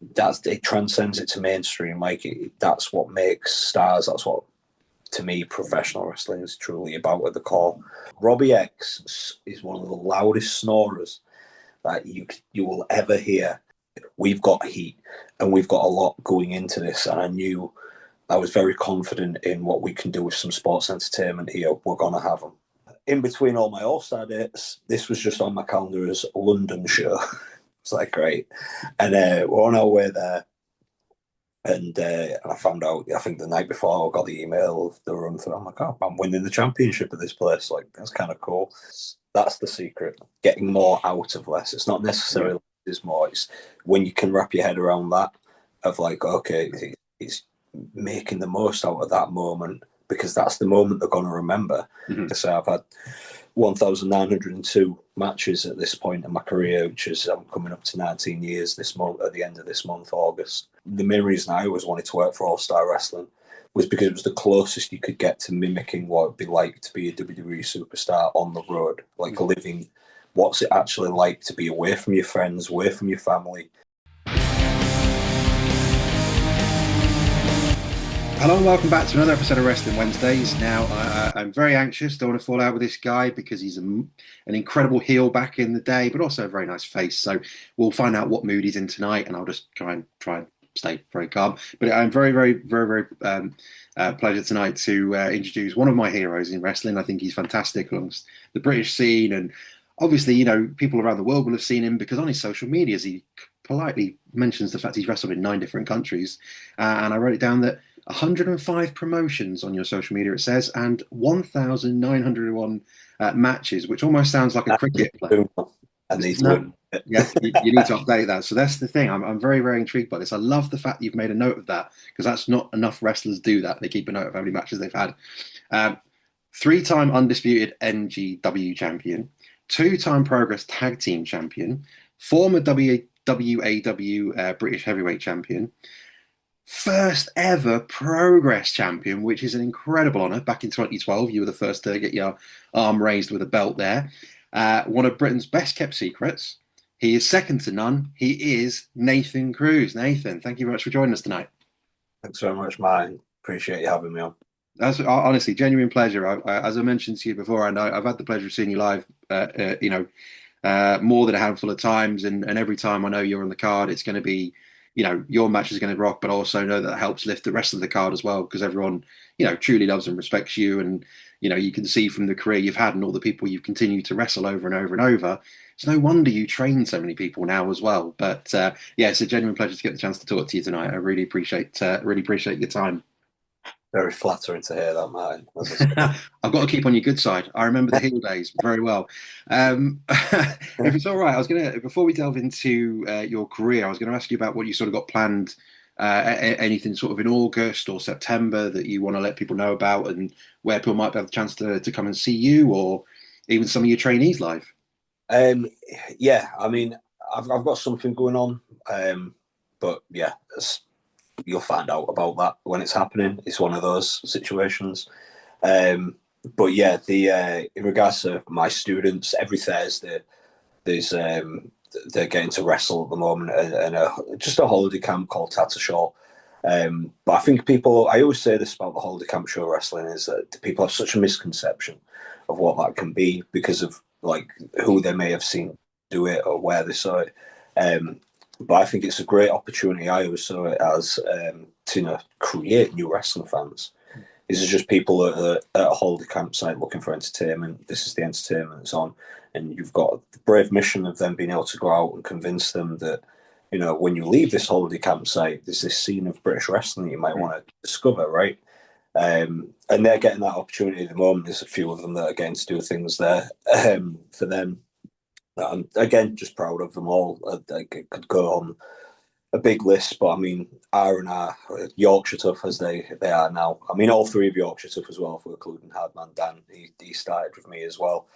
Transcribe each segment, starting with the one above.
it transcends it to mainstream. Like that's what makes stars. That's what, to me, professional wrestling is truly about at the core. Robbie X is one of the loudest snorers that you will ever hear. We've got heat and we've got a lot going into this, and I was very confident in what we can do with some sports entertainment here. We're going to have them. In between all my All-Star dates, this was just on my calendar as a London show. It's like, great. And we're on our way there. And I found out, I think the night before, I got the email of the run through. I'm like, oh, I'm winning the championship of this place. Like, that's kind of cool. That's the secret. Getting more out of less. It's not necessarily it's more. It's when you can wrap your head around that of like, okay, it's making the most out of that moment, because that's the moment they're going to remember. Mm-hmm. So I've had 1,902 matches at this point in my career, which is I'm coming up to 19 years this month, at the end of this month, August. The main reason I always wanted to work for All-Star Wrestling was because it was the closest you could get to mimicking what it'd be like to be a WWE superstar on the road, like living what's it actually like to be away from your friends, away from your family. Hello and welcome back to another episode of Wrestling Wednesdays. Now, I'm very anxious. Don't want to fall out with this guy because he's an incredible heel back in the day, but also a very nice face. So we'll find out what mood he's in tonight, and I'll just try and stay very calm. But I'm very pleasure tonight to introduce one of my heroes in wrestling. I think he's fantastic amongst the British scene, and obviously, you know, people around the world will have seen him because on his social medias he politely mentions the fact he's wrestled in 9 different countries, and I wrote it down that 105 promotions on your social media, it says, and 1,901 matches, which almost sounds like a cricket player. Yes, you need to update that. So that's the thing. I'm very intrigued by this. I love the fact you've made a note of that, because that's not enough wrestlers do that. They keep a note of how many matches they've had. 3-time undisputed NGW champion, 2-time Progress Tag Team champion, former WAW British Heavyweight champion, first ever Progress champion, which is an incredible honour. Back in 2012, you were the first to get your arm raised with a belt there. One of Britain's best kept secrets. He is second to none. He is Nathan Cruz. Nathan, thank you very much for joining us tonight. Thanks very much, Martin. Appreciate you having me on. That's honestly genuine pleasure. As I mentioned to you before, I know I've had the pleasure of seeing you live. More than a handful of times, and every time I know you're on the card, it's going to be, you know, your match is going to rock, but also know that helps lift the rest of the card as well, because everyone, you know, truly loves and respects you. And, you know, you can see from the career you've had and all the people you've continued to wrestle over and over and over. It's no wonder you train so many people now as well. But it's a genuine pleasure to get the chance to talk to you tonight. I really appreciate your time. Very flattering to hear that, Martin. I've got to keep on your good side. I remember the heel days very well. If it's all right, I was going to, before we delve into your career, I was going to ask you about what you sort of got planned, anything sort of in August or September that you want to let people know about, and where people might have the chance to come and see you, or even some of your trainees live. I mean, I've got something going on, but yeah, you'll find out about that when it's happening. It's one of those situations. But yeah, in regards to my students, every Thursday they're getting to wrestle at the moment, and just a holiday camp called Tattershaw. But I think I always say this about the holiday camp show wrestling, is that people have such a misconception of what that can be because of like who they may have seen do it or where they saw it. But I think it's a great opportunity. I always saw it as to create new wrestling fans. This is just people at a holiday campsite looking for entertainment. This is the entertainment that's on. And you've got the brave mission of them being able to go out and convince them that, you know, when you leave this holiday campsite, there's this scene of British wrestling that you might want to discover, right? And they're getting that opportunity at the moment. There's a few of them that are getting to do things there for them. I'm, again, just proud of them all. I could go on a big list, but I mean, R&R, Yorkshire Tough as they are now. I mean, all 3 of Yorkshire Tough as well, if we're including Hardman Dan. He started with me as well.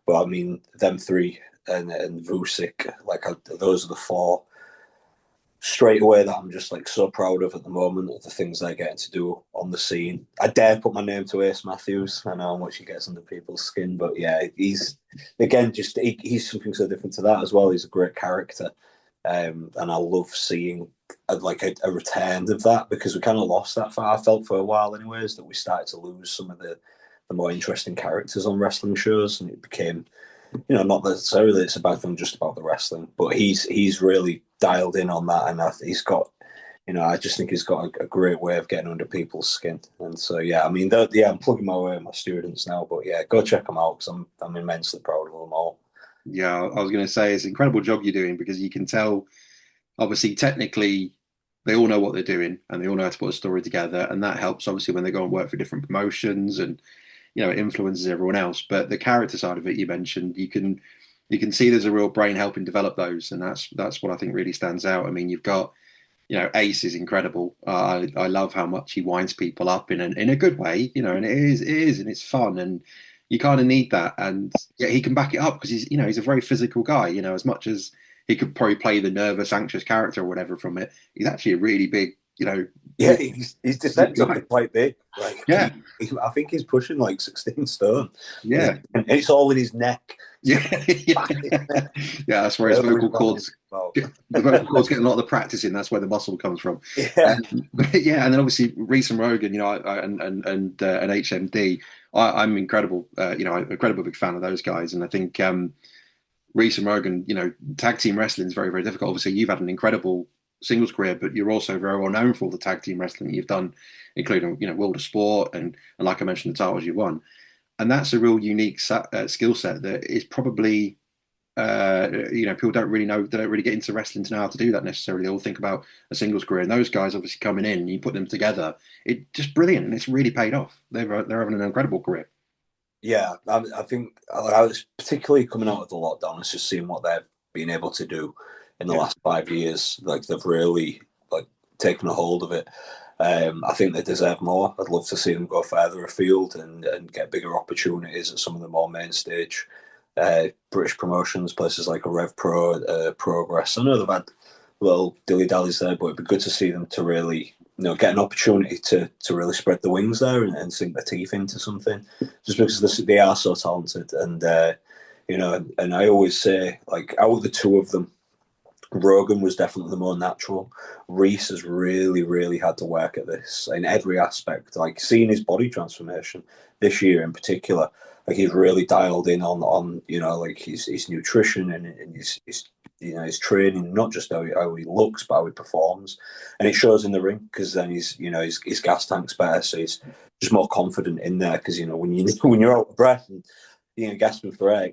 But I mean, them 3 and Vusic, those are the 4 straight away that I'm just like so proud of at the moment, of the things they're getting to do on the scene. I dare put my name to Ace Matthews. I know how much he gets under people's skin, but yeah, he's something so different to that as well. He's a great character, and I love seeing a return of that, because we kind of lost that. I felt for a while, anyways, that we started to lose some of the more interesting characters on wrestling shows, and it became, not necessarily it's a bad thing just about the wrestling, but he's really dialed in on that, and he's got, I just think he's got a great way of getting under people's skin. And so, yeah, I mean, I'm plugging my way with my students now, but yeah, go check them out, because I'm immensely proud of them all. Yeah, I was going to say it's an incredible job you're doing, because you can tell, obviously, technically, they all know what they're doing and they all know how to put a story together, and that helps obviously when they go and work for different promotions, and it influences everyone else. But the character side of it, you mentioned, you can see there's a real brain helping develop those, and that's what I think really stands out. I mean, you've got, Ace is incredible. I love how much he winds people up in a good way, and it is, and it's fun, and you kind of need that, and yeah, he can back it up because he's a very physical guy. As much as he could probably play the nervous, anxious character or whatever from it, he's actually a really big, Yeah, he's deceptively quite big. Like, yeah, I think he's pushing like 16 stone. Yeah, and it's all in his neck. Yeah, yeah. That's where his vocal cords. The vocal cords get a lot of the practice in. That's where the muscle comes from. Yeah, yeah, and then obviously Reese and Rogan, and HMD. I'm incredible. I'm an incredible big fan of those guys, and I think Reese and Rogan, tag team wrestling is very, very difficult. Obviously, you've had an incredible singles career, but you're also very well known for all the tag team wrestling you've done, including World of Sport and like I mentioned, the titles you won. And that's a real unique skill set that is probably, people don't really know, they don't really get into wrestling to know how to do that necessarily. They all think about a singles career, and those guys obviously coming in, and you put them together, it's just brilliant, and it's really paid off. They're having an incredible career. Yeah, I think I was particularly coming out of the lockdown, it's just seeing what they've been able to do in the last 5 years. Like, they've really taken a hold of it. I think they deserve more. I'd love to see them go further afield and get bigger opportunities at some of the more main stage British promotions, places like a Rev Pro, Progress. I know they've had little dilly-dallies there, but it'd be good to see them to really, get an opportunity to really spread the wings there and sink their teeth into something, just because they are so talented. And, and I always say, like, out of the two of them, Rogan was definitely the more natural. Reese has really, really had to work at this in every aspect. Like, seeing his body transformation this year in particular, like, he's really dialed in on like his nutrition and his training, not just how he looks, but how he performs, and it shows in the ring, because then his gas tank's better, so he's just more confident in there. Because when you're out of breath and gasping for air,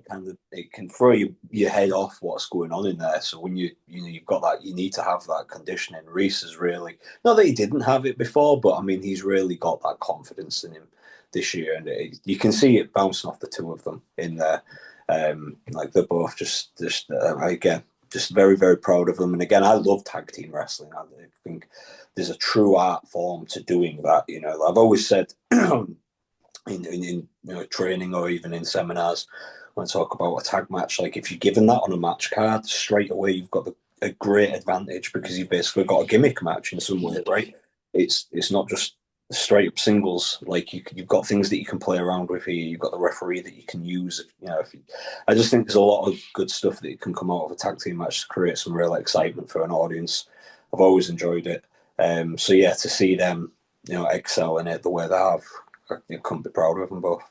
it can throw your head off what's going on in there. So when you've got that, you need to have that conditioning. Reese is really, not that he didn't have it before, but I mean, he's really got that confidence in him this year, and you can see it bouncing off the two of them in there. Like, they're both just again, just very, very proud of them. And again, I love tag team wrestling. I think there's a true art form to doing that. I've always said in training or even in seminars, when I talk about a tag match, like, if you're given that on a match card, straight away you've got a great advantage, because you've basically got a gimmick match in some way, right? It's not just straight up singles. Like, you've got things that you can play around with here. You've got the referee that you can use. I just think there's a lot of good stuff that can come out of a tag team match to create some real excitement for an audience. I've always enjoyed it. So yeah, to see them, excel in it the way they have, I couldn't be prouder of them both.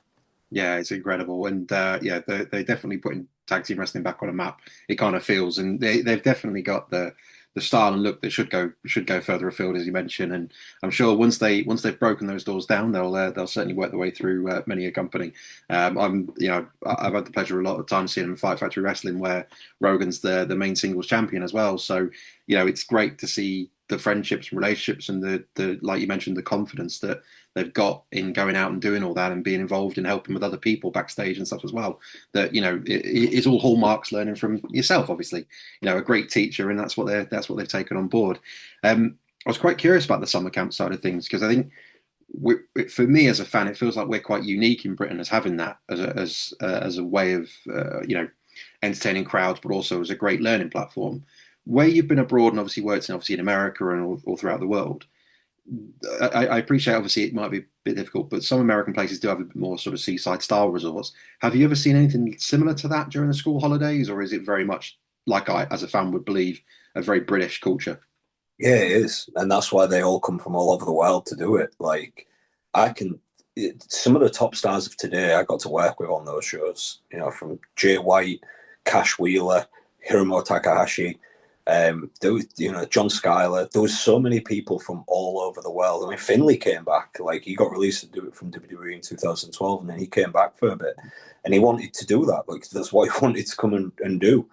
Yeah, it's incredible, and they're definitely putting tag team wrestling back on a map. It kind of feels, and they've definitely got the style and look that should go further afield, as you mentioned. And I'm sure once they've broken those doors down, they'll certainly work their way through many a company. I've had the pleasure a lot of times seeing them in Fight Factory Wrestling, where Rogan's the main singles champion as well. So it's great to see the friendships and relationships and the like you mentioned, the confidence that they've got in going out and doing all that and being involved in helping with other people backstage and stuff as well. That it's all hallmarks learning from yourself, obviously. A great teacher, and that's what they've taken on board. I was quite curious about the summer camp side of things, because I think for me as a fan, it feels like we're quite unique in Britain as having that as a way of entertaining crowds, but also as a great learning platform. Where you've been abroad and obviously worked in America and all throughout the world, I appreciate, obviously it might be a bit difficult, but some American places do have a bit more sort of seaside style resorts. Have you ever seen anything similar to that during the school holidays, or is it very much, like I, as a fan, would believe, a very British culture? Yeah, it is, and that's why they all come from all over the world to do it. Like, some of the top stars of today I got to work with on those shows. You know, from Jay White, Cash Wheeler, Hiromu Takahashi, there was, you know, John Schuyler. There was so many people from all over the world. I mean, Finlay came back. Like, he got released to do it from WWE in 2012, and then he came back for a bit, and he wanted to do that. Like, that's what he wanted to come and do.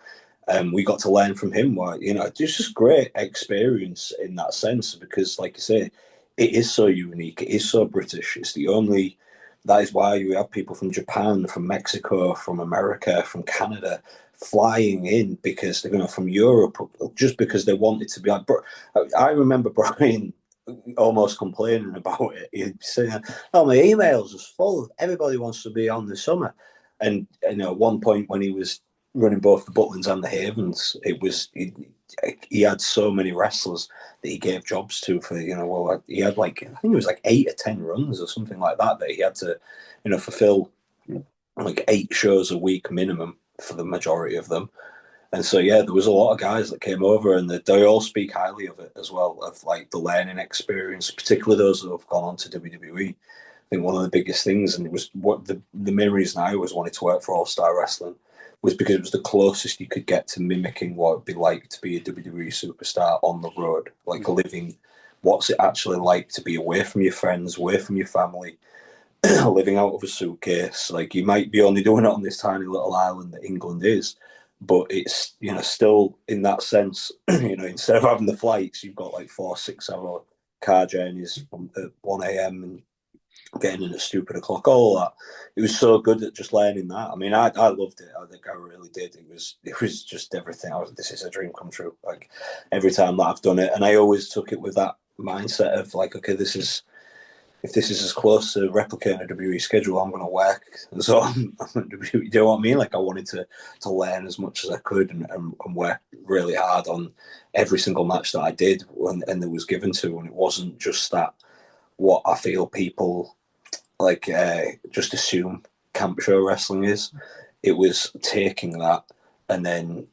We got to learn from him. Why, you know, it's just great experience in that sense because, like you say, it is so unique. It is so British. It's the only. That is why you have people from Japan, from Mexico, from America, from Canada flying in because they're going from Europe just because they wanted to be like. I remember Brian almost complaining about it. He'd say, "Oh, my emails is full. Everybody wants to be on the summer." And you know, at one point when he was running both the Butlins and the Havens, it was he had so many wrestlers that he gave jobs to for, you know, well, he had like, I think it was like 8 or 10 runs or something like that he had to, you know, fulfill like 8 shows a week minimum for the majority of them. And so, yeah, there was a lot of guys that came over, and they all speak highly of it as well, of like the learning experience, particularly those that have gone on to WWE. I think one of the biggest things, and it was what the main reason I always wanted to work for All-Star Wrestling, was because it was the closest you could get to mimicking what it'd be like to be a WWE superstar on the road, like living. What's it actually like to be away from your friends, away from your family, living out of a suitcase? Like, you might be only doing it on this tiny little island that England is, but it's, you know, still in that sense, you know, instead of having the flights, you've got like 4 6 hour car journeys from at 1 a.m. and getting in at stupid o'clock, all that. It was so good at just learning that. I mean, I loved it. I think I really did. It was just everything. This is a dream come true. Like, every time that I've done it, and I always took it with that mindset of like, okay, if this is as close to replicating a WWE schedule, I'm going to work. So you know what I mean? Like, I wanted to learn as much as I could and work really hard on every single match that I did and that was given to. And it wasn't just that what I feel people like just assume camp show wrestling is. It was taking that and then,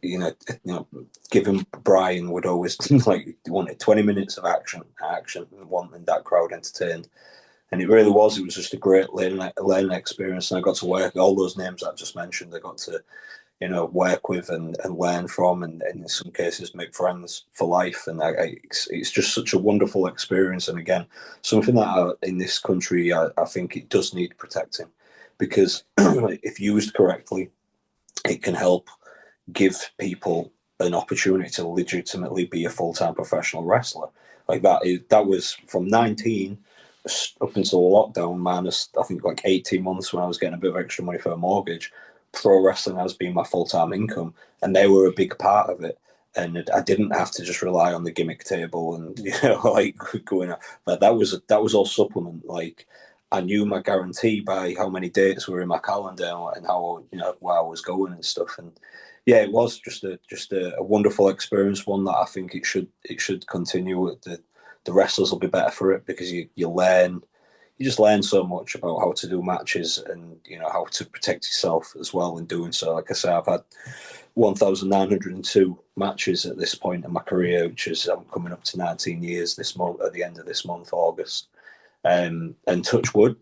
you know, giving. Brian would always like wanted 20 minutes of action, and wanting that crowd entertained. And it really was. It was just a great learning experience, and I got to work all those names I just mentioned. I got to, you know, work with and learn from, and in some cases make friends for life. And it's just such a wonderful experience. And again, something that in this country, I think it does need protecting, because if used correctly, it can help give people an opportunity to legitimately be a full-time professional wrestler. Like that was from 19 up until lockdown, minus I think like 18 months when I was getting a bit of extra money for a mortgage. Pro wrestling has been my full-time income, and they were a big part of it. And I didn't have to just rely on the gimmick table and, you know, like going out. But that was all supplement. Like, I knew my guarantee by how many dates were in my calendar and how, you know, where I was going and stuff. And yeah, it was just a wonderful experience. One that I think it should continue. The wrestlers will be better for it, because you just learn so much about how to do matches and, you know, how to protect yourself as well in doing so. Like I say, I've had 1,902 matches at this point in my career, which is, I'm coming up to 19 years this month, at the end of this month, August. And touch wood,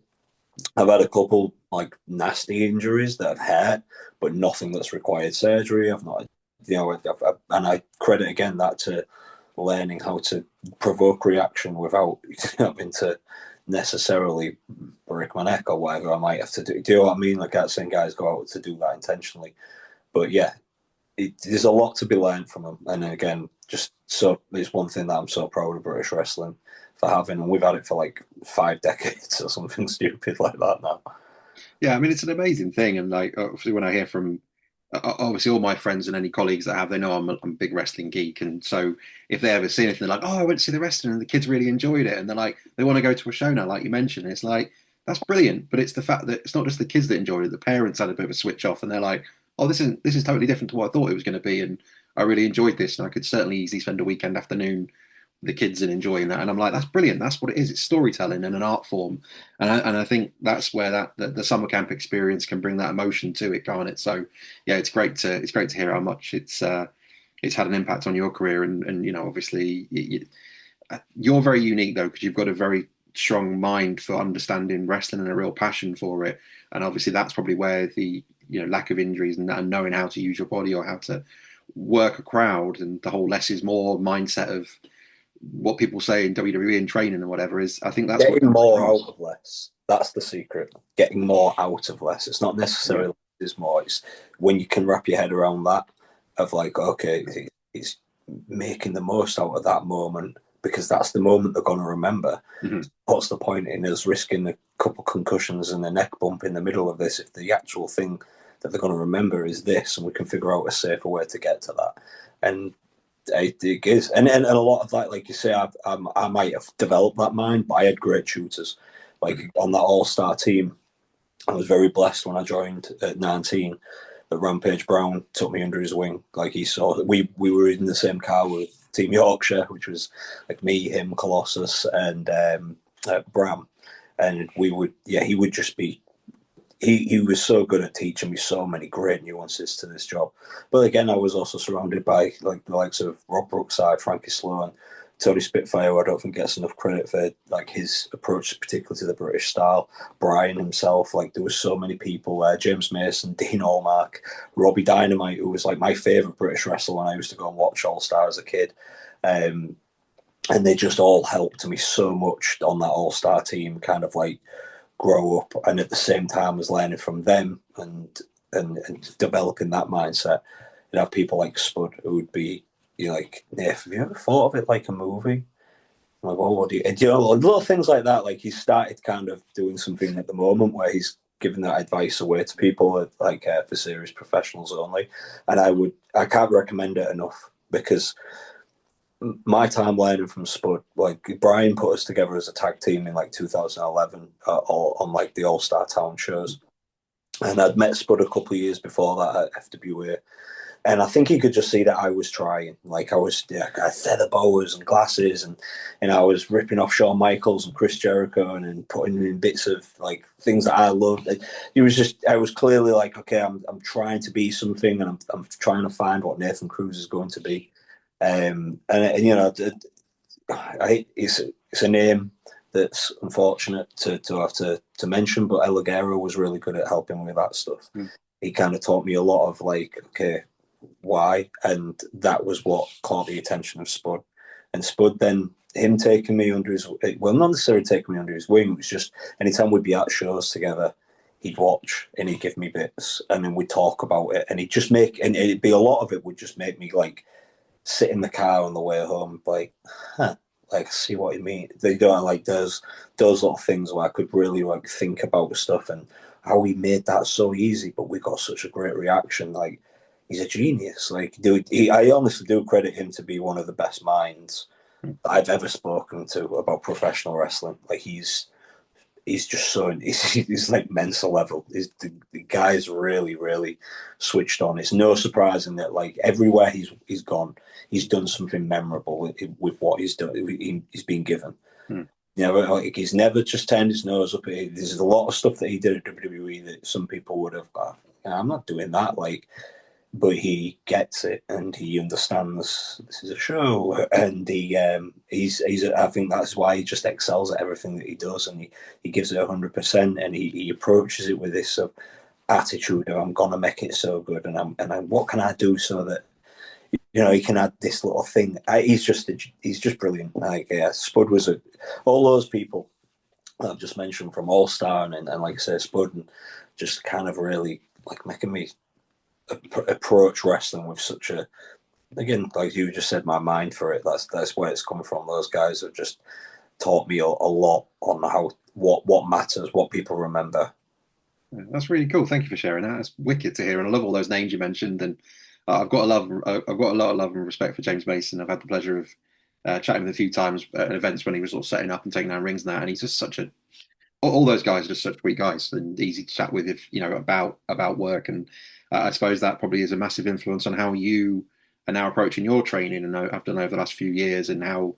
I've had a couple like nasty injuries that have hurt, but nothing that's required surgery. I've not, you know, and I credit again that to learning how to provoke reaction without having to necessarily break my neck or whatever I might have to do. Do you know what I mean? Like, I'm saying guys go out to do that intentionally, but yeah, there's a lot to be learned from them. And again, just so it's one thing that I'm so proud of British wrestling for having, and we've had it for like 5 decades or something stupid like that now. Yeah, I mean, it's an amazing thing. And like, obviously, when I hear from obviously all my friends and any colleagues that have, they know I'm a big wrestling geek. And so if they ever see anything, they're like, oh, I went to see the wrestling and the kids really enjoyed it. And they're like, they want to go to a show now, like you mentioned. And it's like, that's brilliant. But it's the fact that it's not just the kids that enjoyed it. The parents had a bit of a switch off, and they're like, oh, this is totally different to what I thought it was going to be. And I really enjoyed this. And I could certainly easily spend a weekend afternoon the kids and enjoying that. And I'm like, that's brilliant. That's what it is. It's storytelling and an art form. And I think that's where the summer camp experience can bring that emotion to it, can't it? So yeah, it's great to hear how much it's had an impact on your career. And you know, obviously, you're very unique though, because you've got a very strong mind for understanding wrestling and a real passion for it. And obviously, that's probably where the lack of injuries and knowing how to use your body or how to work a crowd and the whole less is more mindset of what people say in WWE and training and whatever is. I think that's getting more out of less. That's the secret. Getting more out of less. It's not necessarily is more. It's when you can wrap your head around that of like, okay, it's making the most out of that moment because that's the moment they're going to remember. Mm-hmm. What's the point in us risking a couple concussions and a neck bump in the middle of this if the actual thing that they're going to remember is this, and we can figure out a safer way to get to that? And it is, and a lot of that, like you say, I might have developed that mind, but I had great shooters. Like on that All-Star team, I was very blessed when I joined at 19. That Rampage Brown took me under his wing. Like he saw, we were in the same car with Team Yorkshire, which was like me, him, Colossus, and Bram, and we would, he would just be. He was so good at teaching me so many great nuances to this job. But again, I was also surrounded by like the likes of Rob Brookside, Frankie Sloan, Tony Spitfire, who I don't think gets enough credit for like his approach, particularly to the British style. Brian himself, like there was so many people there. James Mason, Dean Allmark, Robbie Dynamite, who was like my favourite British wrestler when I used to go and watch Allstar as a kid. And they just all helped me so much on that All-Star team, kind of like grow up, and at the same time as learning from them and developing that mindset. You have people like Spud who would be like, Nate, have you ever thought of it like a movie? I'm like, well, what do you little things like that. Like he's started kind of doing something at the moment where he's giving that advice away to people like for serious professionals only. And I can't recommend it enough because my time learning from Spud, like Brian put us together as a tag team in like 2011 on like the All-Star Town shows. And I'd met Spud a couple of years before that at FWA. And I think he could just see that I was trying. Like I had feather boas and glasses and I was ripping off Shawn Michaels and Chris Jericho and putting in bits of like things that I loved. I was clearly like, okay, I'm trying to be something and I'm trying to find what Nathan Cruz is going to be. And it's a name that's unfortunate to have to mention, but El Ligero was really good at helping with that stuff. He kind of taught me a lot of like, okay, why? And that was what caught the attention of Spud. And Spud then, him taking me under his, well, not necessarily taking me under his wing, it was just anytime we'd be at shows together, he'd watch and he'd give me bits and then we'd talk about it and he'd just make, and it'd be a lot of it would just make me like, sit in the car on the way home, like, like see what you mean. They don't like those little things where I could really like think about stuff and how he made that so easy, but we got such a great reaction. Like he's a genius. Like, I honestly do credit him to be one of the best minds I've ever spoken to about professional wrestling. Like he's just so he's like mental level. The guy's really, really switched on. It's no surprising that like everywhere he's gone, he's done something memorable with what he's done. He's been given. Like he's never just turned his nose up. There's a lot of stuff that he did at WWE that some people would have gone, I'm not doing that. Like, but he gets it and he understands this is a show, and he's I think that's why he just excels at everything that he does, and he gives it 100%, and he approaches it with this attitude of I'm gonna make it so good, and I'm what can I do so that he can add this little thing. He's just brilliant. Like Spud was all those people that I've just mentioned from All Star and like I say Spud, and just kind of really like making me approach wrestling with such a, again, like you just said, my mind for it. That's where it's come from. Those guys have just taught me a lot on how what matters, what people remember. That's really cool. Thank you for sharing that. That's wicked to hear, and I love all those names you mentioned. And I've got a lot of love and respect for James Mason. I've had the pleasure of chatting with him a few times at events when he was sort of setting up and taking down rings and that. And he's just all those guys are just such sweet guys and easy to chat with if about work. And I suppose that probably is a massive influence on how you are now approaching your training and have done over the last few years, and how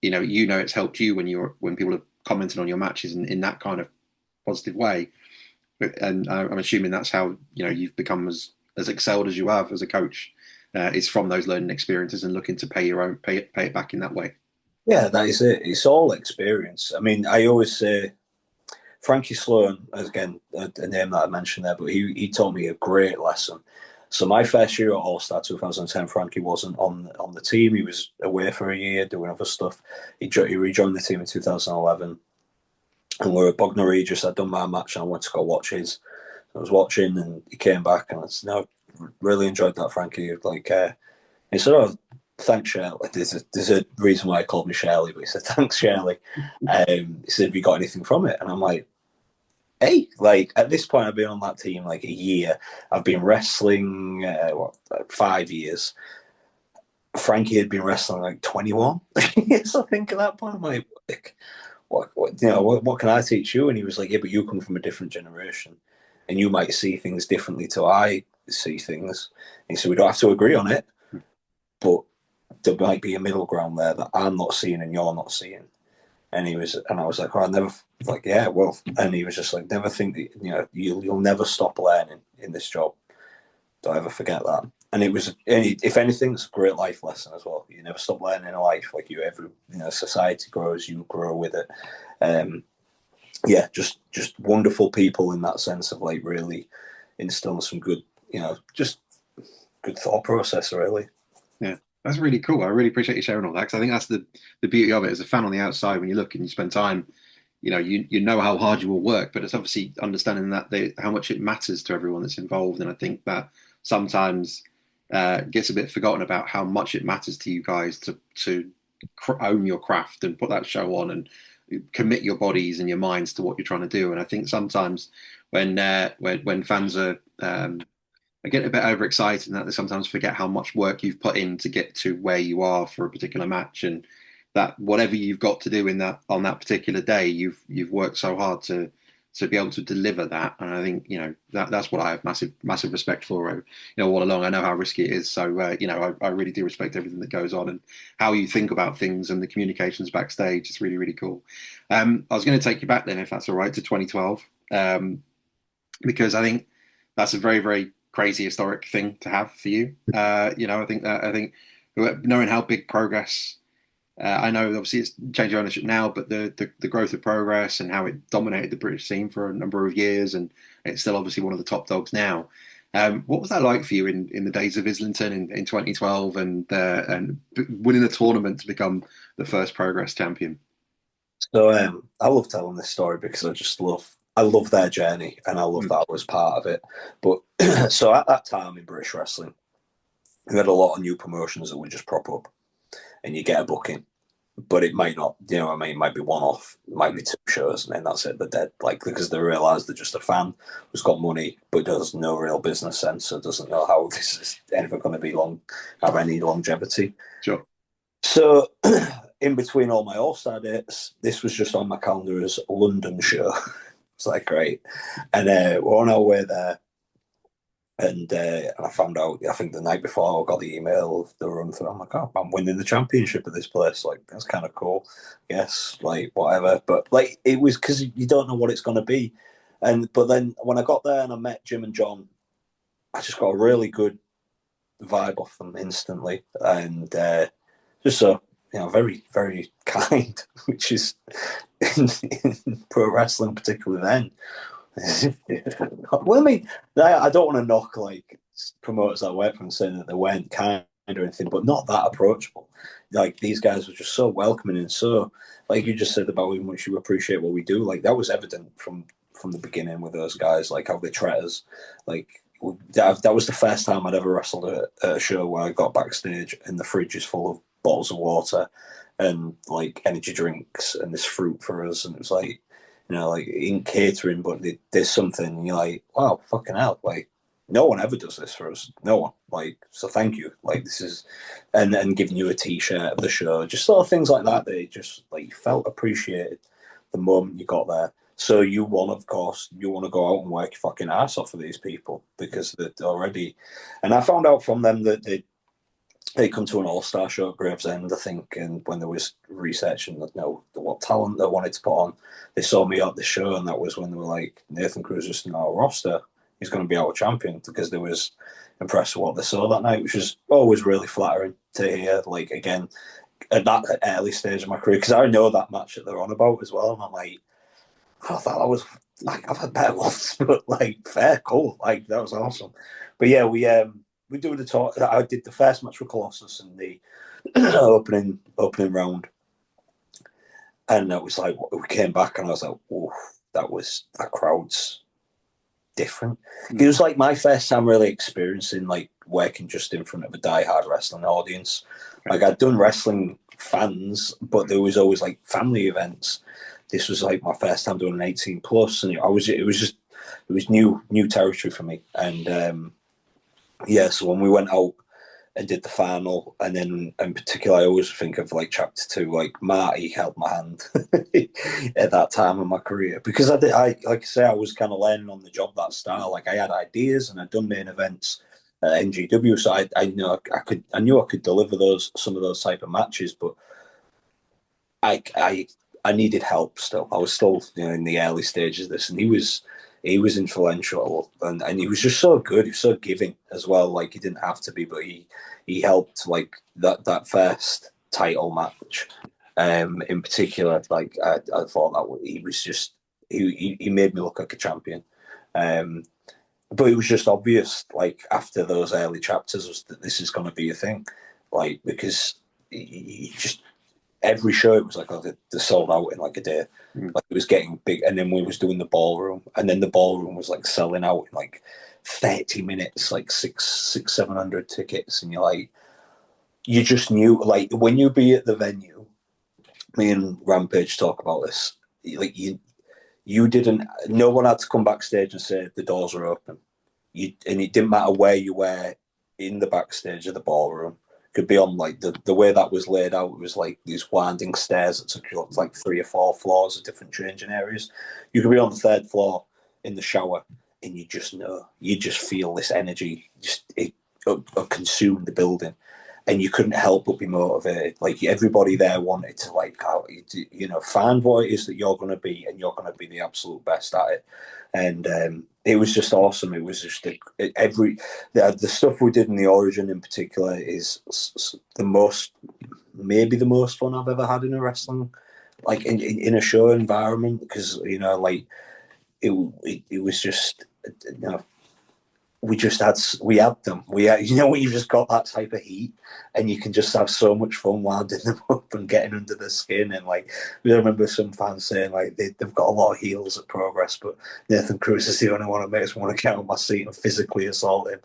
it's helped you when people are commenting on your matches in that kind of positive way. And I'm assuming that's how you've become as excelled as you have as a coach. is from those learning experiences and looking to pay it back in that way. Yeah, that is it. It's all experience. I mean, I always say Frankie Sloan, again, a name that I mentioned there, but he taught me a great lesson. So my first year at Allstar 2010, Frankie wasn't on the team. He was away for a year doing other stuff. He rejoined the team in 2011. And we were at Bognor Regis. I'd done my match and I went to go watch his. I was watching and he came back and I said, no, really enjoyed that, Frankie. Like, he said, oh, thanks, Shirley. There's a reason why I called me Shirley, but he said, thanks, Shirley. He said, have you got anything from it? And I'm like, hey, like at this point, I've been on that team like a year. I've been wrestling, 5 years. Frankie had been wrestling like 21. So I think at that point, I'm like, what can I teach you? And he was like, yeah, but you come from a different generation and you might see things differently to I see things. And he said, we don't have to agree on it, but there might be a middle ground there that I'm not seeing and you're not seeing. And I was like, oh, I never, like, yeah, well, and he was just like, never think that, you'll never stop learning in this job. Don't ever forget that. And it was, if anything, it's a great life lesson as well. You never stop learning in life. Like society grows, you grow with it. Yeah, just wonderful people in that sense of like really instilling some good, just good thought process, really. Yeah. That's really cool. I really appreciate you sharing all that because I think that's the beauty of it. As a fan on the outside, when you look and you spend time, you know how hard you will work, but it's obviously understanding that how much it matters to everyone that's involved. And I think that sometimes gets a bit forgotten about how much it matters to you guys to own your craft and put that show on and commit your bodies and your minds to what you're trying to do. And I think sometimes when fans are I get a bit overexcited and that they sometimes forget how much work you've put in to get to where you are for a particular match, and that whatever you've got to do on that particular day, you've worked so hard to be able to deliver that. And I think that's what I have massive respect for. All along, I know how risky it is, so I really do respect everything that goes on and how you think about things and the communications backstage. It's really, really cool. I was going to take you back then, if that's all right, to 2012, because I think that's a very, very crazy historic thing to have for you. I think knowing how big Progress, I know obviously it's changed ownership now, but the growth of Progress and how it dominated the British scene for a number of years, and it's still obviously one of the top dogs now. What was that like for you in the days of Islington in 2012 and winning the tournament to become the first Progress champion? So I love telling this story because I love their journey and I love that I was part of it. But so at that time in British wrestling, we had a lot of new promotions that would just prop up and you get a booking, but it might not, it might be one off, it might be 2 shows and then that's it. They're dead, because they realise they're just a fan who's got money but does no real business sense, so doesn't know how this is ever going to have any longevity. Sure. So in between all my All-Star dates, this was just on my calendar as a London show. It's like, great. And we're on our way there. And I found out, I think the night before, I got the email of the run through. I'm like, oh, I'm winning the championship at this place. Like, that's kind of cool. Yes, like, whatever. But, it was because you don't know what it's going to be. But then when I got there and I met Jim and John, I just got a really good vibe off them instantly. And just so, very, very kind, which is in pro wrestling, particularly then. Well, I mean, I don't want to knock promoters that way from saying that they weren't kind or anything, but not that approachable. These guys were just so welcoming and so, like you just said about how much you appreciate what we do. That was evident from the beginning with those guys, how they treat us. That was the first time I'd ever wrestled at a show where I got backstage and the fridge is full of bottles of water and energy drinks and this fruit for us, and it was in catering, but there's something and you're like, wow, fucking hell, no one ever does this for us, no one, so thank you, this is, and giving you a t-shirt of the show, just sort of things like that. They just you felt appreciated the moment you got there. So you want to go out and work your fucking ass off for these people because they're already, and I found out from them that they come to an All-Star show at Gravesend, I think, and when there was researching what talent they wanted to put on, they saw me at the show, and that was when they were like, Nathan Cruz is in our roster, he's going to be our champion, because there was, impressed with what they saw that night, which was always really flattering to hear. Like, again, at that early stage of my career, because I know that match that they're on about as well, and I'm like, I thought that was like, I've had better ones, but like, fair, cool, like that was awesome. But yeah, we do the talk. I did the first match with Colossus in the opening round, and it was like, we came back, and I was like, "Whoa, that crowd's different." It was like my first time really experiencing like working just in front of a die-hard wrestling audience. Like, I'd done wrestling fans, but there was always like family events. This was like my first time doing an 18 plus, and it was new territory for me. And so when we went out and did the final, and then in particular, I always think of like chapter 2, like Marty held my hand at that time of my career, because I like I say, I was kind of learning on the job that style. Like, I had ideas and I'd done main events at NGW, so I knew I could deliver some of those type of matches, but I needed help still. I was still, in the early stages of this, and he was influential, and he was just so good. He was so giving as well. Like, he didn't have to be, but he helped, like that first title match, in particular. Like, I thought that he was just he made me look like a champion. But it was just obvious, like, after those early chapters, was that this is going to be a thing, like, because he just, every show it was like, oh, they sold out in like a day. Like, it was getting big, and then we was doing the ballroom, and then the ballroom was like selling out in like 30 minutes, like 700 tickets, and you're like, you just knew, like, when you be at the venue, me and Rampage talk about this, like, you didn't, no one had to come backstage and say the doors are open. And it didn't matter where you were in the backstage of the ballroom. Could be on, like, the way that was laid out, it was like these winding stairs that took you up to like 3 or 4 floors of different changing areas. You could be on the 3rd floor in the shower, and you just feel this energy, it consume the building, and you couldn't help but be motivated. Like, everybody there wanted to, like, find what it is that you're going to be, and you're going to be the absolute best at it. And it was just awesome. It was just the stuff we did in the Origin in particular is maybe the most fun I've ever had in a wrestling, like, in a show environment, because like, it was just, we had them. When you've just got that type of heat, and you can just have so much fun winding them up and getting under the skin. And like, I remember some fans saying, like, they've got a lot of heels at Progress, but Nathan Cruz is the only one that makes me want to get on my seat and physically assault him.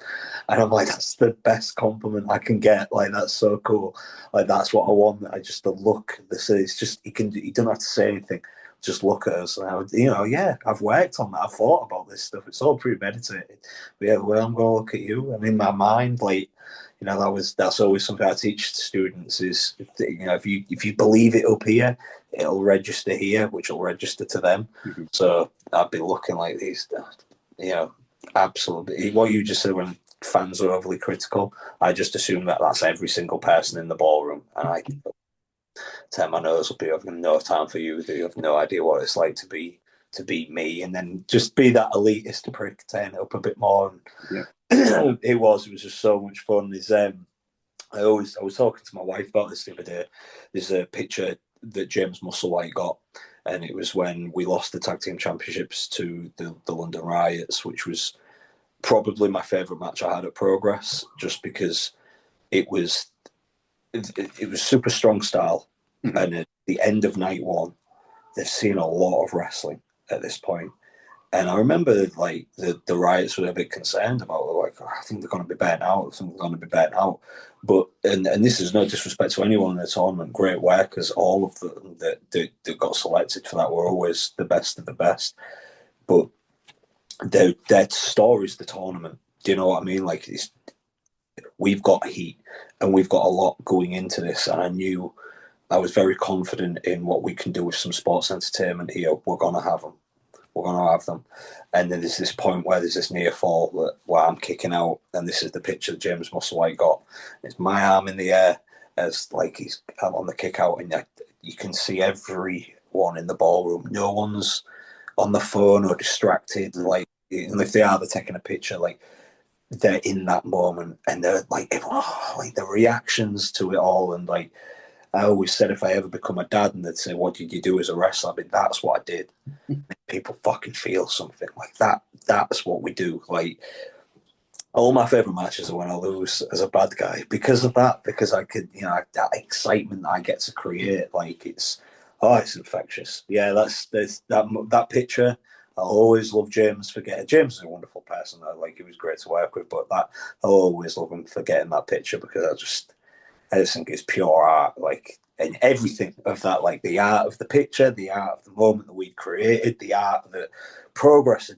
And I'm like, that's the best compliment I can get. Like, that's so cool. Like, that's what I want. The look. It's just, he don't have to say anything. Just look at us, and I've worked on that. I've thought about this stuff. It's all premeditated. But yeah, well, I'm going to look at you, and in my mind, like, that's always something I teach students is, if you believe it up here, it'll register here, which will register to them. Mm-hmm. So I'd be looking like these, absolutely. What you just said, when fans are overly critical, I just assume that that's every single person in the ballroom, and I turn my nose up. You have no time for you. You have no idea what it's like to be me, and then just be that elitist prick, turn it up a bit more. And it was just so much fun. I was talking to my wife about this the other day. There's a picture that James Musselwhite got, and it was when we lost the tag team championships to the London Riots, which was probably my favourite match I had at Progress, just because it was super strong style. Mm-hmm. And at the end of night 1, they've seen a lot of wrestling at this point. And I remember, like, the Riots were a bit concerned about, like, I think they're going to be burnt out. But, and this is no disrespect to anyone in the tournament, great workers, all of them that got selected for that were always the best of the best. But their story's the tournament. Do you know what I mean? Like, we've got heat, and we've got a lot going into this, and I was very confident in what we can do with some sports entertainment here. We're going to have them. And then there's this point where there's this near fall where I'm kicking out, and this is the picture that James Musselwhite got. It's my arm in the air as, like, he's on the kick out, and you can see everyone in the ballroom. No one's on the phone or distracted. Like, and if they are, they're taking a picture. Like, they're in that moment, and they're like, like the reactions to it all, and like I always said, if I ever become a dad and they'd say, "What did you do as a wrestler?" I mean, that's what I did. People fucking feel something like that. That's what we do. Like, all my favorite matches are when I lose as a bad guy because of that. Because I could, that excitement that I get to create. Like, it's infectious. Yeah, that's that picture. I'll always love James for getting. James is a wonderful person. He was great to work with, but that I'll always love him for getting that picture because I just think it's pure art, like, and everything of that, like the art of the picture, the art of the moment that we created, the art of the progress.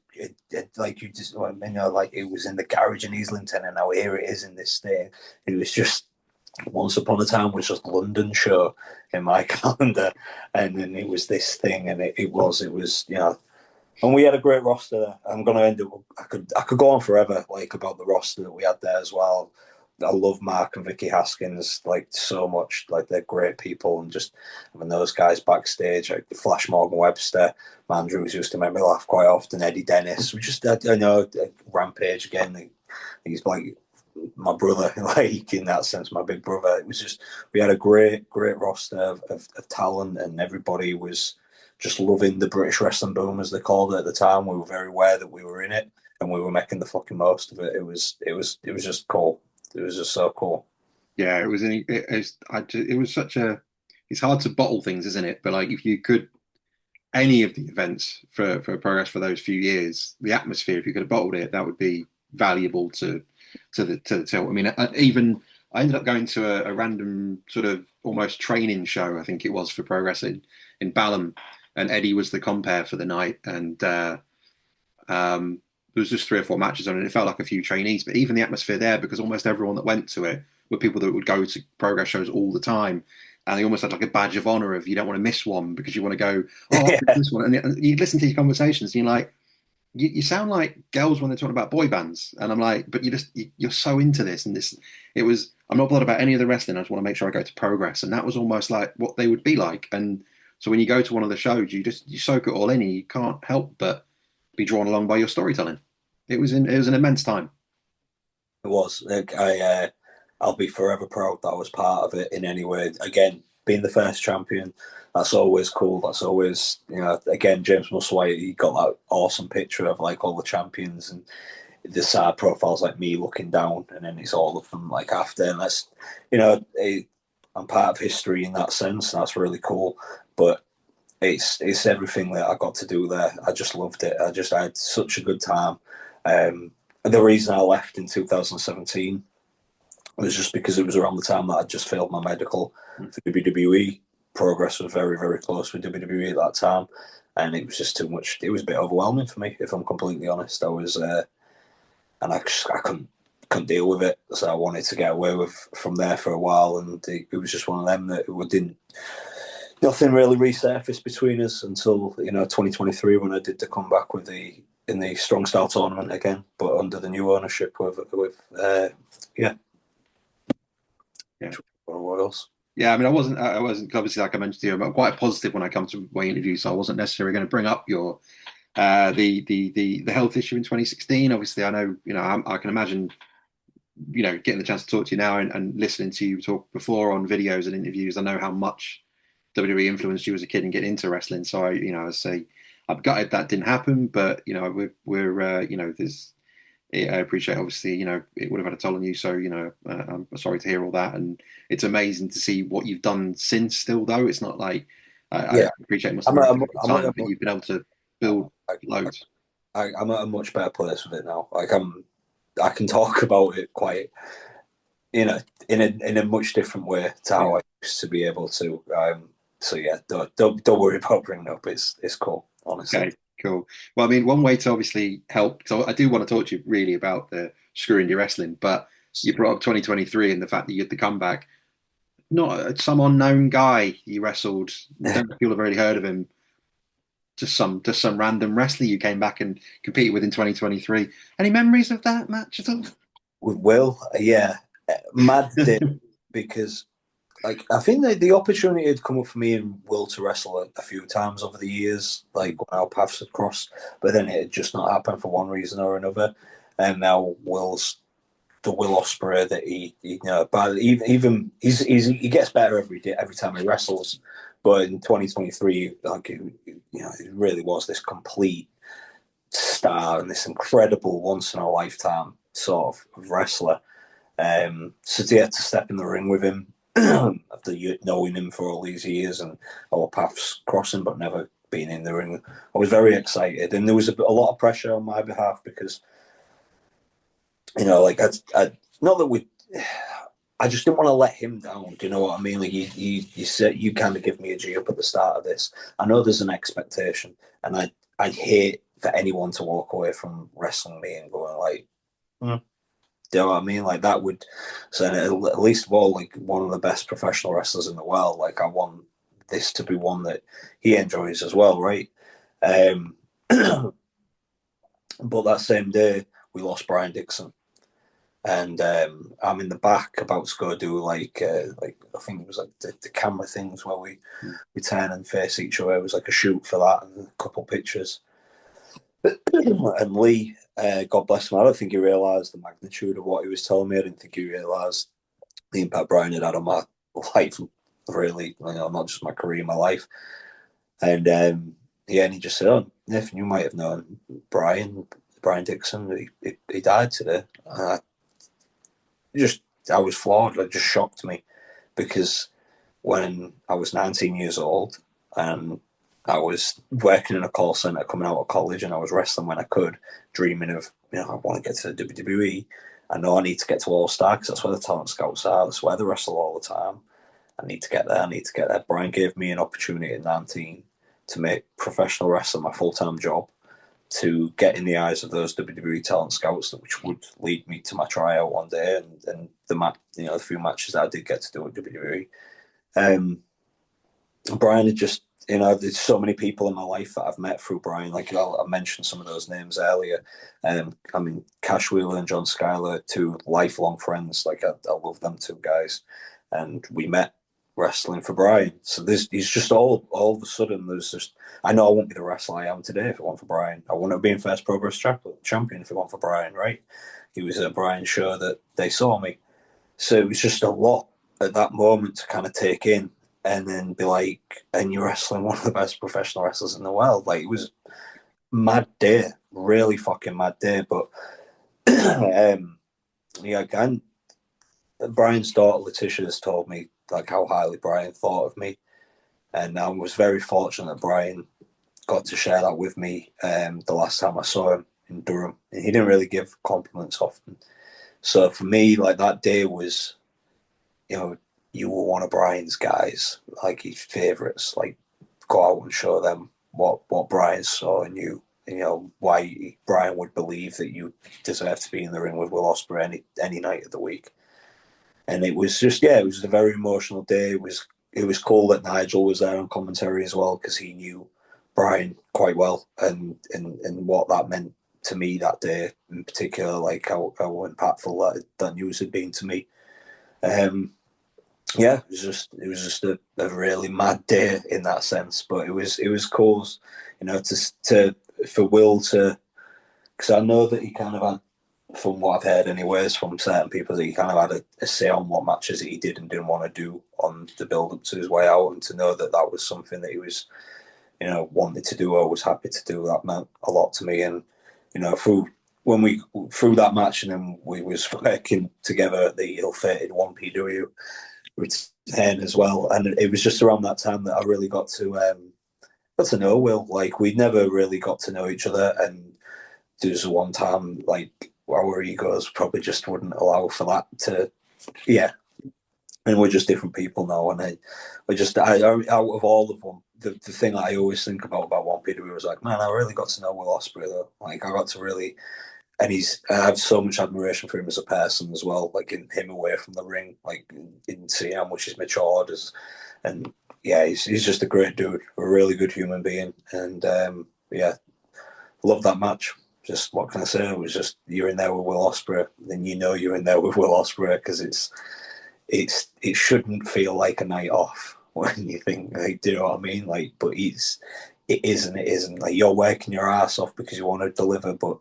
Like you just, like it was in the garage in Islington, and now here it is in this state. It was just once upon a time was just London show in my calendar, and then it was this thing, and it was, and we had a great roster there. I'm going to end up. I could go on forever, like, about the roster that we had there as well. I love Mark and Vicky Haskins like so much. Like, they're great people, and just having those guys backstage, like Flash Morgan Webster, Mandrews used to make me laugh quite often. Eddie Dennis, we just, I know, Rampage again. He's like my brother, like, in that sense, my big brother. It was just, we had a great roster of talent, and everybody was just loving the British wrestling boom, as they called it at the time. We were very aware that we were in it, and we were making the fucking most of it. It was just cool. It was just so cool. Yeah, it was. It was such a. It's hard to bottle things, isn't it? But like, if you could, any of the events for Progress for those few years, the atmosphere, if you could have bottled it, that would be valuable to the tilt. I mean, I ended up going to a random sort of almost training show, I think it was, for Progress in Balham, and Eddie was the compere for the night, and there was just 3 or 4 matches on it, and it felt like a few trainees. But even the atmosphere there, because almost everyone that went to it were people that would go to Progress shows all the time, and they almost had like a badge of honor of, you don't want to miss one because you want to go, yeah. This one. And you listen to these conversations, and you're like, you sound like girls when they're talking about boy bands. And I'm like, but you're so into this, and this. I'm not bothered about any of the wrestling. I just want to make sure I go to Progress, and that was almost like what they would be like. And so when you go to one of the shows, you soak it all in, and you can't help but be drawn along by your storytelling. It was an immense time. It was. Like, I'll be forever proud that I was part of it in any way. Again, being the first champion, that's always cool. That's always, again, James Musselwhite, he got that awesome picture of like all the champions, and the side profiles like me looking down, and then it's all of them like after. And that's, I'm part of history in that sense. And that's really cool. But it's everything that I got to do there. I just loved it. I had such a good time. The reason I left in 2017 was just because it was around the time that I just failed my medical for WWE. Progress was very, very close with WWE at that time, and it was just too much. It was a bit overwhelming for me, if I'm completely honest. I was, and I couldn't deal with it, so I wanted to get away from there for a while, and it was just one of them that nothing really resurfaced between us until 2023, when I did the comeback in the Strong Style tournament again, but under the new ownership with Royals. Yeah, I mean, I wasn't obviously, like I mentioned to you, I'm quite positive when I come to my interview, so I wasn't necessarily going to bring up your the health issue in 2016. Obviously, I know, I can imagine, getting the chance to talk to you now and listening to you talk before on videos and interviews. I know how much WWE influenced you as a kid and getting into wrestling. So I say, I'm gutted that didn't happen, but we're there's. I appreciate, obviously, it would have had a toll on you. So, I'm sorry to hear all that. And it's amazing to see what you've done since still, though. It's not like, I appreciate it. But you've been able to build loads. I'm at a much better place with it now. Like, I can talk about it quite, in a much different way to how I used to be able to. So yeah, don't worry about bringing it up. It's cool, honestly. Okay. Cool. Well, I mean, one way to obviously help, so I do want to talk to you really about the Screw Indy Wrestling, but you brought up 2023 and the fact that you had the comeback. Not some unknown guy you wrestled. I don't know if you'll have already heard of him. Just some random wrestler you came back and competed with in 2023. Any memories of that match at all? With Will, yeah. Mad did, because like, I think that the opportunity had come up for me and Will to wrestle a few times over the years, like when our paths had crossed, but then it had just not happened for one reason or another. and now Will's the Will Ospreay that he you know, but even he gets better every time he wrestles. But in 2023, like you know, it really was this complete star and this incredible once in a lifetime sort of wrestler. So to get to step in the ring with him after knowing him for all these years and our paths crossing, but never being in the ring, I was very excited, and there was a lot of pressure on my behalf because, you know, like I not that I just didn't want to let him down. Do you know what I mean? Like you said, you kind of give me a G up at the start of this. I know there's an expectation, and I'd hate for anyone to walk away from wrestling me and going like, do you know what I mean? Like that would, so at least of all, like one of the best professional wrestlers in the world. Like I want this to be one that he enjoys as well, right? But that same day we lost Brian Dixon. And I'm in the back about to go do like I think it was like the camera things where we turn and face each other. It was like a shoot for that and a couple pictures. And Lee, God bless him, I don't think he realised the magnitude of what he was telling me. I didn't think he realised the impact Brian had on my life, really, you know, not just my career, my life. And and he just said, "Oh, Nathan, you might have known Brian Dixon. He died today." I was floored. It just shocked me because when I was 19 years old and I was working in a call center coming out of college and I was wrestling when I could, dreaming of, you know, I want to get to the WWE. I know I need to get to Allstar because that's where the talent scouts are. That's where they wrestle all the time. I need to get there. Brian gave me an opportunity at 19 to make professional wrestling my full-time job, to get in the eyes of those WWE talent scouts, which would lead me to my tryout one day and the few matches that I did get to do at WWE. Brian had just, you know, there's so many people in my life that I've met through Brian. Like I mentioned some of those names earlier. I mean, Cash Wheeler and John Schuyler, two lifelong friends. Like I love them two guys, and we met wrestling for Brian. So he's just all of a sudden there's just, I know I wouldn't be the wrestler I am today if it weren't for Brian. I wouldn't have been first Progress Champion if it weren't for Brian, right? It was at Brian's show that they saw me. So it was just a lot at that moment to kind of take in and then be like, and you're wrestling one of the best professional wrestlers in the world. Like it was mad day, really fucking mad day. But again, Brian's daughter Letitia has told me like how highly Brian thought of me, and I was very fortunate that Brian got to share that with me the last time I saw him in Durham, and he didn't really give compliments often. So for me, like that day was, you know, you were one of Brian's guys, like his favourites. Like go out and show them what Brian saw in you. You know why Brian would believe that you deserve to be in the ring with Will Ospreay any night of the week. And it was just, it was a very emotional day. It was cool that Nigel was there on commentary as well because he knew Brian quite well and what that meant to me that day in particular, like how impactful that news had been to me. It was just a really mad day in that sense, but it was cool, you know, for Will to, because I know that he kind of had, from what I've heard anyways from certain people, that he kind of had a say on what matches that he did and didn't want to do on the build up to his way out, and to know that that was something that he was, you know, wanted to do or was happy to do, that meant a lot to me. And, you know, through that match, and then we was working together at the ill-fated 1PW return as well, and it was just around that time that I really got to know Will. Like we'd never really got to know each other, and there was one time like our egos probably just wouldn't allow for that to, and we're just different people now. And I out of all of them, the thing that I always think about 1PW was like, man, I really got to know Will Ospreay though. Like I got to really, and I have so much admiration for him as a person as well. Like in him away from the ring, like in seeing how much he's matured and he's just a great dude, a really good human being, and love that match. Just what can I say? It was just, you're in there with Will Ospreay, then you know you're in there with Will Ospreay, because it shouldn't feel like a night off when you think, like, do you know what I mean? Like, but it is and it isn't. Like you're working your ass off because you want to deliver, but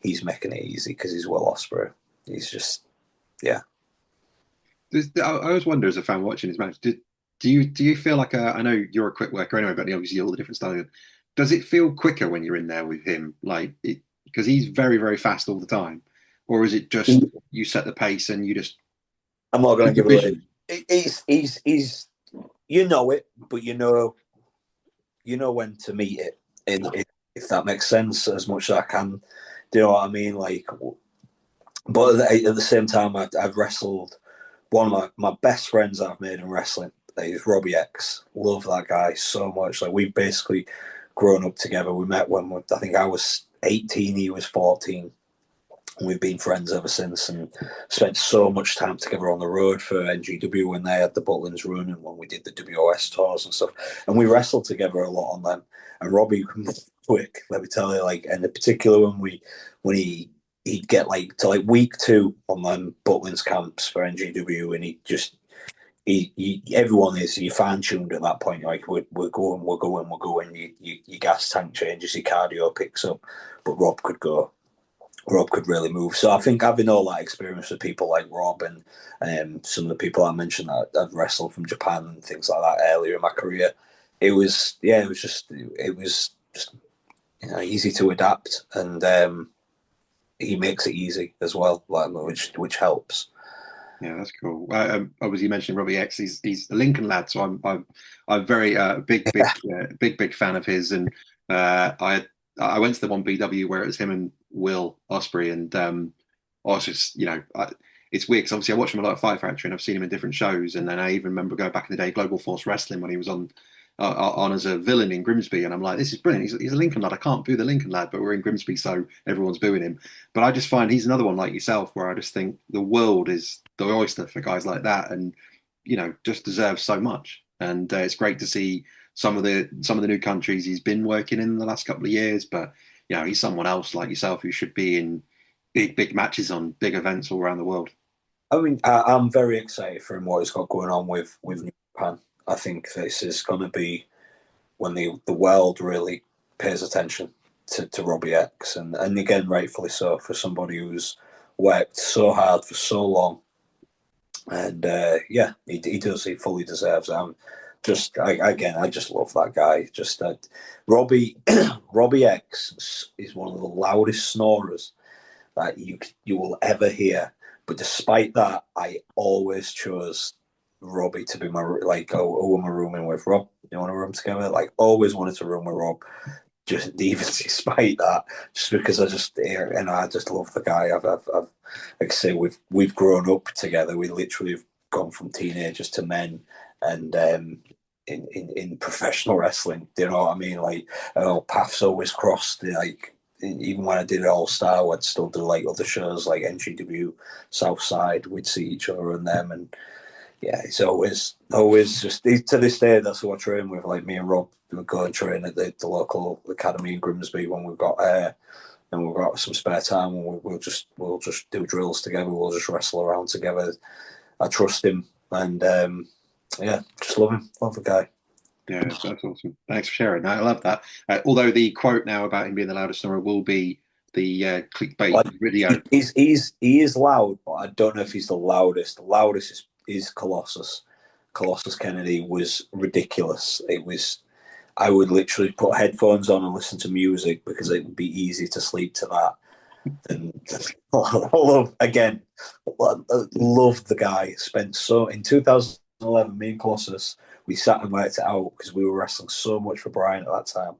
he's making it easy because he's Will Ospreay. He's just, yeah. I always wonder as a fan watching his match, do you feel like I know you're a quick worker anyway, but obviously all the different styles. Does it feel quicker when you're in there with him, like because he's very very fast all the time, or is it just you set the pace and you just? I'm not going to give it away. He's you know it, but you know when to meet it, if that makes sense, as much as I can. Do you know what I mean? Like, but at the same time, I've wrestled one of my best friends I've made in wrestling. Is Robbie X. Love that guy so much. Like, we've basically grown up together. We met when I think I was 18, he was 14. And we've been friends ever since, and spent so much time together on the road for NGW when they had the Butlins run, and when we did the WOS tours and stuff. And we wrestled together a lot on them. And Robbie, quick, let me tell you, like, and in particular when he'd get like to like week 2 on them Butlins camps for NGW, and everyone is you fine tuned at that point. Like, we're going. Your gas tank changes, your cardio picks up, but Rob could really move. So I think having all that experience with people like Rob and some of the people I mentioned that I've wrestled from Japan and things like that earlier in my career, it was just easy to adapt, and he makes it easy as well, like, which helps. Yeah, that's cool. Obviously, you mentioned Robbie X. He's a Lincoln lad, so I'm very big fan of his. And I went to the one BW where it was him and Will Osprey, and I was just it's weird because obviously I watch him a lot at Fight Factory, and I've seen him in different shows. And then I even remember going back in the day, Global Force Wrestling, when he was on as a villain in Grimsby, and I'm like, this is brilliant. He's a Lincoln lad. I can't boo the Lincoln lad, but we're in Grimsby, so everyone's booing him. But I just find he's another one like yourself, where I just think the world is the oyster for guys like that, and just deserves so much. And it's great to see some of the new countries he's been working in the last couple of years. But he's someone else like yourself who should be in big matches on big events all around the world. I mean, I'm very excited for him, what he's got going on with New Japan. I think this is going to be when the world really pays attention to Robbie X, and again, rightfully so, for somebody who's worked so hard for so long. And he does. He fully deserves it. I just love that guy. Just Robbie X is one of the loudest snorers that you will ever hear. But despite that, I always chose Robbie to be my, like, who am I rooming with? Rob, you want to room together? Like, always wanted to room with Rob. Just even despite that, just because I just love the guy. I've like I say, we've grown up together. We literally have gone from teenagers to men, and in professional wrestling. Do you know what I mean? Like, paths always crossed. Like, even when I did Allstar, I'd still do like other shows like NGW, Southside. We'd see each other and them, and yeah, it's always just to this day. That's who I train with. Like, me and Rob would go and train at the local academy in Grimsby when we've got and we've got some spare time, and we'll just do drills together. We'll just wrestle around together. I trust him, and just love him. Love the guy. Yeah, that's awesome. Thanks for sharing. I love that. Although the quote now about him being the loudest snorer will be the clickbait video. He is loud, but I don't know if he's the loudest. The loudest is Colossus. Colossus Kennedy was ridiculous. I would literally put headphones on and listen to music because it would be easy to sleep to that. And love the guy. In 2011, me and Colossus, we sat and worked it out because we were wrestling so much for Brian at that time.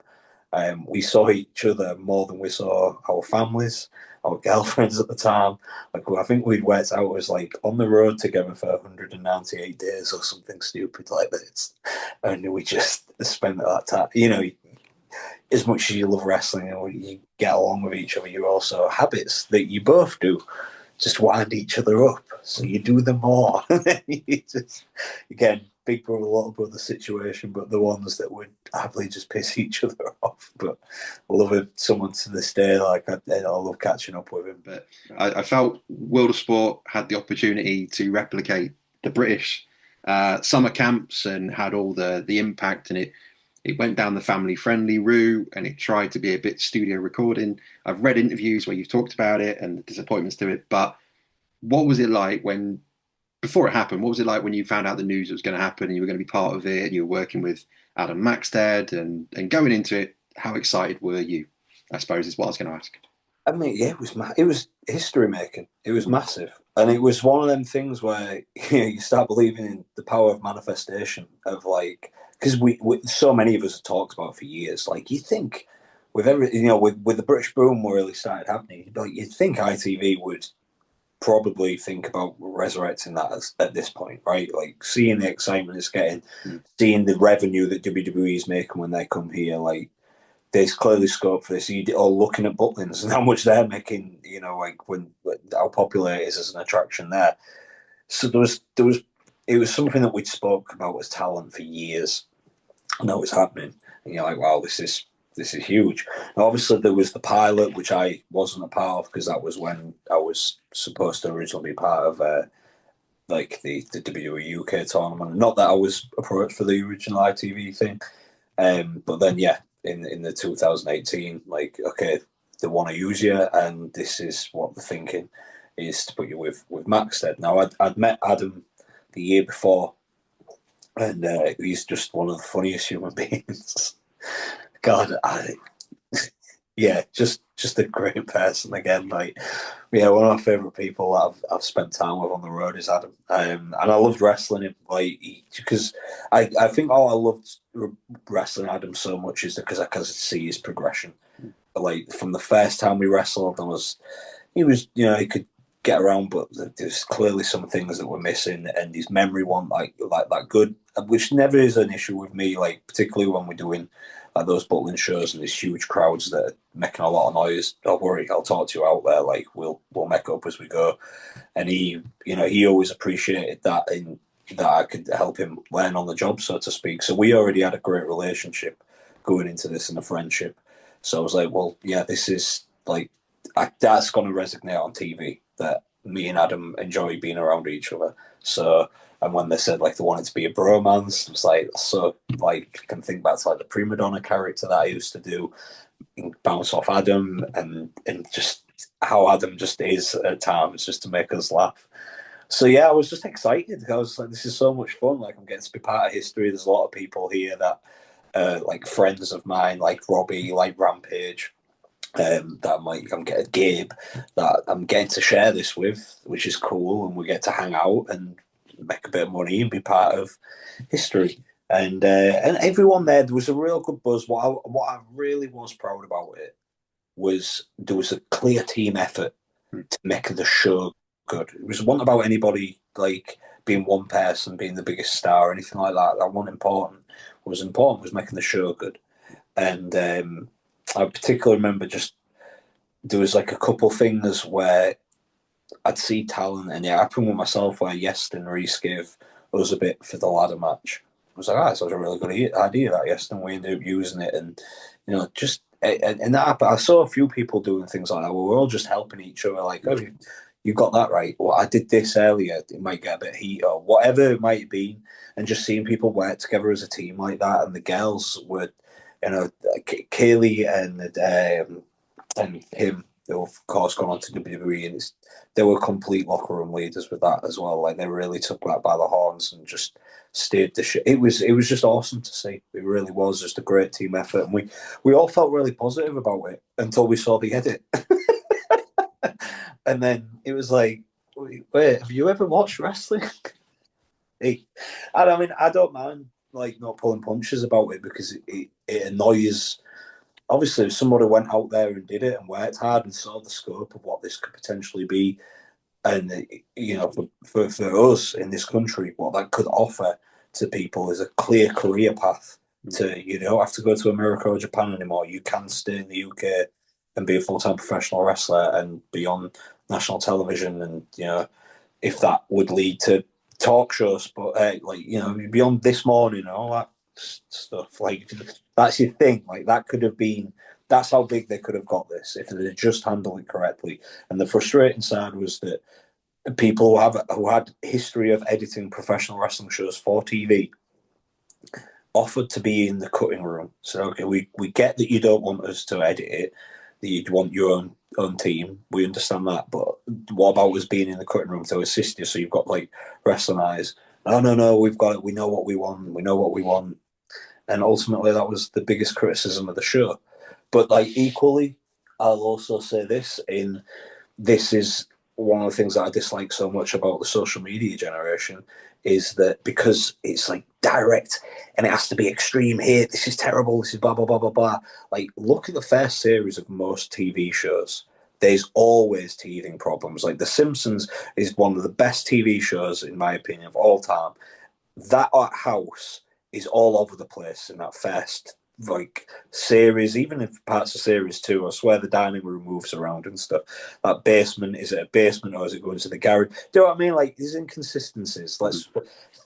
We saw each other more than we saw our families, our girlfriends at the time. Like, I think we'd worked out it was like on the road together for 198 days or something stupid like this. And we just spent that time, as much as you love wrestling and you get along with each other, you also habits that you both do just wind each other up. So you do them more. Again, big brother, little brother situation, but the ones that would happily just piss each other off. But I love him, someone to this day. Like, I love catching up with him. But I felt World of Sport had the opportunity to replicate the British summer camps and had all the impact, and it went down the family-friendly route and it tried to be a bit studio recording. I've read interviews where you've talked about it and the disappointments to it, but what was it like when, before it happened, what was it like when you found out the news was going to happen and you were going to be part of it and you were working with Adam Maxted and going into it, how excited were you? I suppose is what I was going to ask. I mean, yeah, it was history making. It was massive, and it was one of them things where you start believing in the power of manifestation. Of like, because we so many of us have talked about it for years. Like, you think with every with the British boom really started happening, you'd think ITV would probably think about resurrecting that at this point, right? Like, seeing the excitement it's getting, seeing the revenue that WWE is making when they come here, like, there's clearly scope for this. You're all looking at Butlins and how much they're making, like when how popular it is as an attraction there. So it was something that we'd spoke about as talent for years. I know it's happening, and you're like, wow, this is huge. Now, obviously, there was the pilot, which I wasn't a part of because that was when I was supposed to originally be part of like the WWE UK tournament. Not that I was approached for the original ITV thing, but then yeah. In the 2018, like, okay, they want to use you, and this is what the thinking is, to put you with Maxted. Now, I'd met Adam the year before, and he's just one of the funniest human beings. God, yeah, just a great person again. Like, yeah, one of my favorite people that I've spent time with on the road is Adam, and I loved wrestling him. Like, because I think I loved wrestling Adam so much is because I could see his progression. Like, from the first time we wrestled, he was he could get around, but there's clearly some things that were missing, and his memory wasn't like that good, which never is an issue with me. Like, particularly when we're doing like those Butlin shows and these huge crowds that are making a lot of noise. Don't worry, I'll talk to you out there. Like, we'll make up as we go. And he always appreciated that, in that I could help him learn on the job, so to speak. So we already had a great relationship going into this, and a friendship. So I was like, well, yeah, this is like that's going to resonate on TV. That me and Adam enjoy being around each other. So. And when they said like they wanted to be a bromance, it was like, so like I can think back to like the prima donna character that I used to do, bounce off Adam, and just how Adam just is at times, just to make us laugh. So yeah, I was just excited. I was like, this is so much fun. Like, I'm getting to be part of history. There's a lot of people here that like friends of mine, like Robbie, like Rampage. I'm getting Gabe that I'm getting to share this with, which is cool, and we get to hang out and make a bit of money and be part of history. And everyone there was a real good buzz. What I really was proud about it was there was a clear team effort to make the show good. It was not about anybody like being one person, being the biggest star or anything like that. That wasn't important. What was important was making the show good. And I particularly remember just there was like a couple things where I'd see talent, and it happened with myself where Yeston Reese gave us a bit for the ladder match. I was like, that was a really good idea, that Yeston. We ended up using it, and just and that. But I saw a few people doing things like that. Where we're all just helping each other. Like, oh, you got that right. Well, I did this earlier. It might get a bit of heat or whatever it might have been, and just seeing people work together as a team like that. And the girls were, Kaylee and him. They've of course gone on to WWE, and they were complete locker room leaders with that as well. Like, they really took that by the horns and just steered the shit. It was just awesome to see. It really was just a great team effort, and we all felt really positive about it until we saw the edit, and then it was like, wait, have you ever watched wrestling? And I mean, I don't mind like not pulling punches about it because it annoys. Obviously, if somebody went out there and did it and worked hard and saw the scope of what this could potentially be, and for us in this country, what that could offer to people is a clear career path. To you don't have to go to America or Japan anymore. You can stay in the UK and be a full-time professional wrestler and be on national television. And if that would lead to talk shows, but beyond This Morning and all that stuff, like, that's your thing. Like, that could have been. That's how big they could have got this if they had just handled it correctly. And the frustrating side was that people who had history of editing professional wrestling shows for TV offered to be in the cutting room. So, okay, we get that you don't want us to edit it, that you'd want your own team. We understand that. But what about us being in the cutting room to assist you? So you've got like wrestling eyes. No, we've got it. We know what we want. We know what we want. And ultimately, that was the biggest criticism of the show. But like equally, I'll also say this is one of the things that I dislike so much about the social media generation is that because it's like direct and it has to be extreme here, this is terrible, this is blah, blah, blah, blah, blah. Like, look at the first series of most TV shows. There's always teething problems. Like, The Simpsons is one of the best TV shows, in my opinion, of all time. That house is all over the place in that first like series, even if parts of series 2, I swear the dining room moves around and stuff. That basement, is it a basement or is it going to the garage? Do you know what I mean? Like, there's inconsistencies.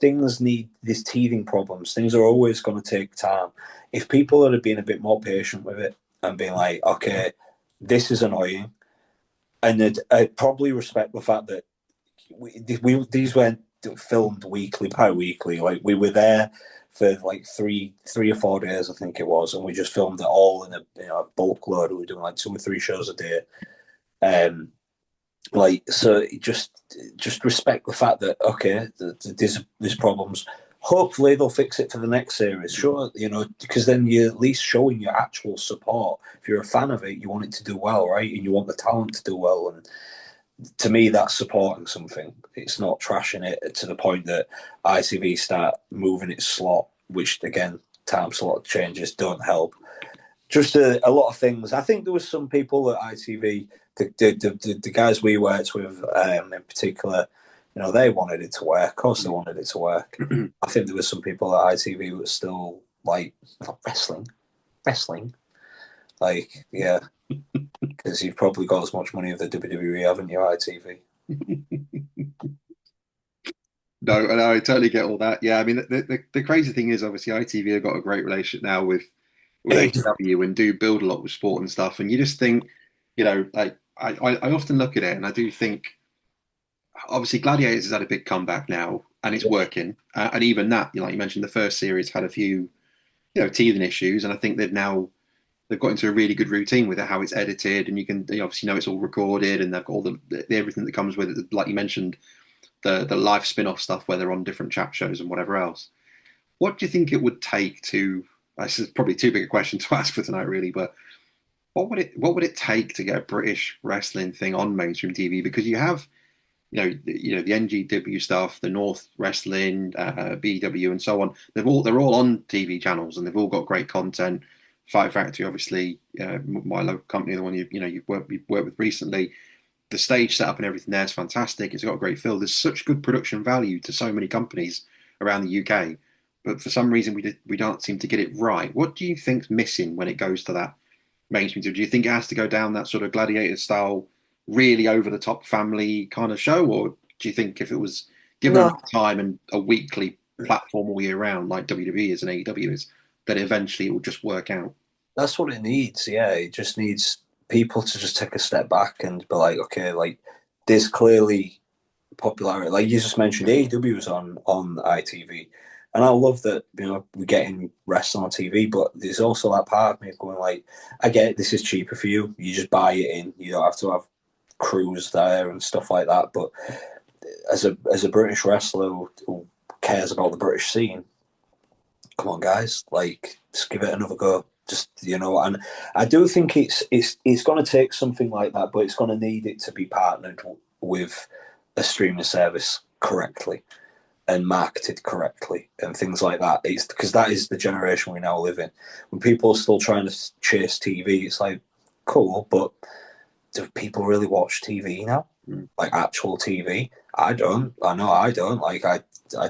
Things need these teething problems. Things are always going to take time. If people had been a bit more patient with it and been like, okay, this is annoying, and I'd probably respect the fact that these weren't filmed weekly by weekly. Like, we were there for like three or 4 days, I think it was, and we just filmed it all in a bulk load. We were doing like 2 or 3 shows a day. So just respect the fact that, okay, there's problems. Hopefully they'll fix it for the next series. Sure, because then you're at least showing your actual support. If you're a fan of it, you want it to do well, right? And you want the talent to do well. And to me, that's supporting something. It's not trashing it to the point that ITV start moving its slot, which, again, time slot changes don't help. Just a lot of things. I think there was some people at ITV, the guys we worked with in particular, they wanted it to work. Of course they wanted it to work. I think there were some people at ITV who were still like, wrestling. Like, yeah. Because you've probably got as much money as the WWE, haven't you, ITV? No, I totally get all that. Yeah, I mean, the crazy thing is, obviously, ITV have got a great relationship now with AEW and do build a lot with sport and stuff. And you just think, like, I often look at it and I do think, obviously, Gladiators has had a big comeback now and it's working. And even that, like you mentioned, the first series had a few, teething issues. And I think they've got into a really good routine with it, how it's edited, and you obviously know it's all recorded, and they've got all the everything that comes with it. Like you mentioned, the live spin-off stuff where they're on different chat shows and whatever else. What do you think it would take to? This is probably too big a question to ask for tonight, really, but what would it take to get a British wrestling thing on mainstream TV? Because you have, the NGW stuff, the North Wrestling, BW, and so on. They're all on TV channels, and they've all got great content. Fight Factory, obviously, my local company, the one you've worked with recently, the stage setup and everything there is fantastic. It's got a great feel. There's such good production value to so many companies around the UK, but for some reason we don't seem to get it right. What do you think's missing when it goes to that mainstream? Do you think it has to go down that sort of Gladiator style, really over the top family kind of show, or do you think if it was given time and a weekly platform all year round, like WWE is and AEW is, that eventually it will just work out? That's what it needs. Yeah, it just needs people to just take a step back and be like, okay, like, there's clearly popularity. Like you just mentioned, AEW was on ITV, and I love that we're getting wrestling on TV. But there's also that part of me going like, I get it, this is cheaper for you. You just buy it in. You don't have to have crews there and stuff like that. But as a British wrestler who cares about the British scene, come on, guys, like, just give it another go. Just, and I do think it's going to take something like that, but it's going to need it to be partnered with a streaming service correctly and marketed correctly and things like that. It's because that is the generation we now live in. When people are still trying to chase TV, it's like, cool, but do people really watch TV now? Like actual TV? I don't. I know I don't. Like, I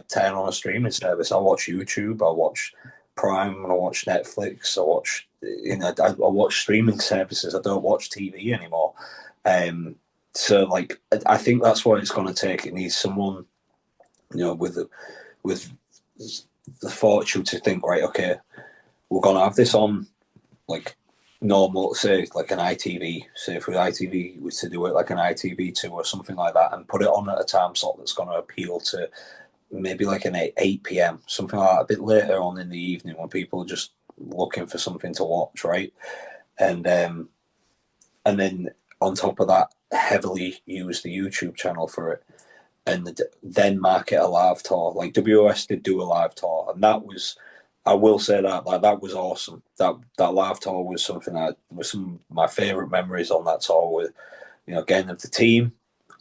turn on a streaming service. I watch YouTube. I watch Prime, and I watch Netflix. I watch, I watch streaming services. I don't watch TV anymore. So, like, I think that's what it's going to take. It needs someone, with the fortune to think, right, okay, we're going to have this on, like, normal, say, like an ITV. Say if ITV was to do it like an ITV2 or something like that, and put it on at a time slot that's going to appeal to maybe like an 8 p.m., something like that, a bit later on in the evening when people are just looking for something to watch, right? And then on top of that, heavily use the YouTube channel for it, and then market a live tour. Like WOS did do a live tour, and that was, I will say that, like, that was awesome. That live tour was something that was some of my favourite memories on that tour, with, you know, again, of the team,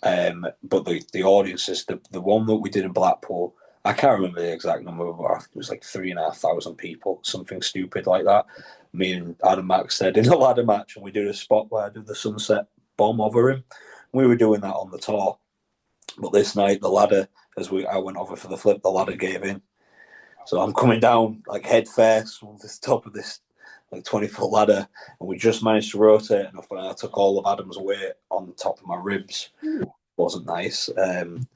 but the audiences. The one that we did in Blackpool, I can't remember the exact number, but it was like 3,500 people, something stupid like that. Me and Adam Max did in a ladder match, and we did a spot where I did the sunset bomb over him. We were doing that on the tour, but this night the ladder, I went over for the flip, the ladder gave in. So I'm coming down like head first from the top of this like 20-foot ladder, and we just managed to rotate enough, and I took all of Adam's weight on the top of my ribs. Wasn't nice. And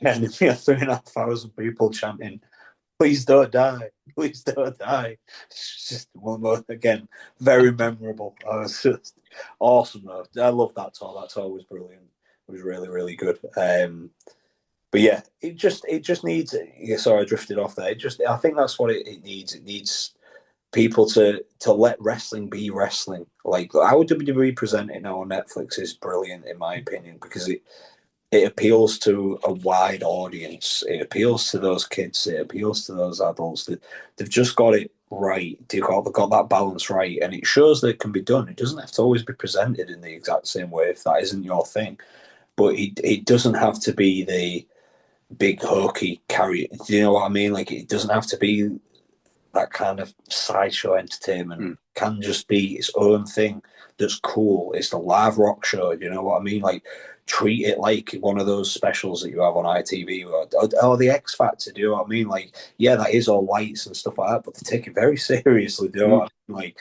3,500 people chanting, "Please don't die, please don't die." It's just one more, again, very memorable. I was just awesome though. I love that tour. That tour was brilliant. It was really, really good. But yeah, it just needs. Yeah, sorry, I drifted off there. I think that's what it needs. It needs people to let wrestling be wrestling. Like how WWE present it now on Netflix is brilliant in my opinion, because it appeals to a wide audience. It appeals to those kids. It appeals to those adults. They've just got it right. They've got that balance right, and it shows that it can be done. It doesn't have to always be presented in the exact same way if that isn't your thing. But it doesn't have to be the big hokey carry. Do you know what I mean? Like, it doesn't have to be that kind of sideshow entertainment. It can just be its own thing that's cool. It's the live rock show. You know what I mean? Like, treat it like one of those specials that you have on ITV or the X Factor. Do you know what I mean? Like, yeah, that is all lights and stuff like that, but they take it very seriously. Do you know what I mean? Like,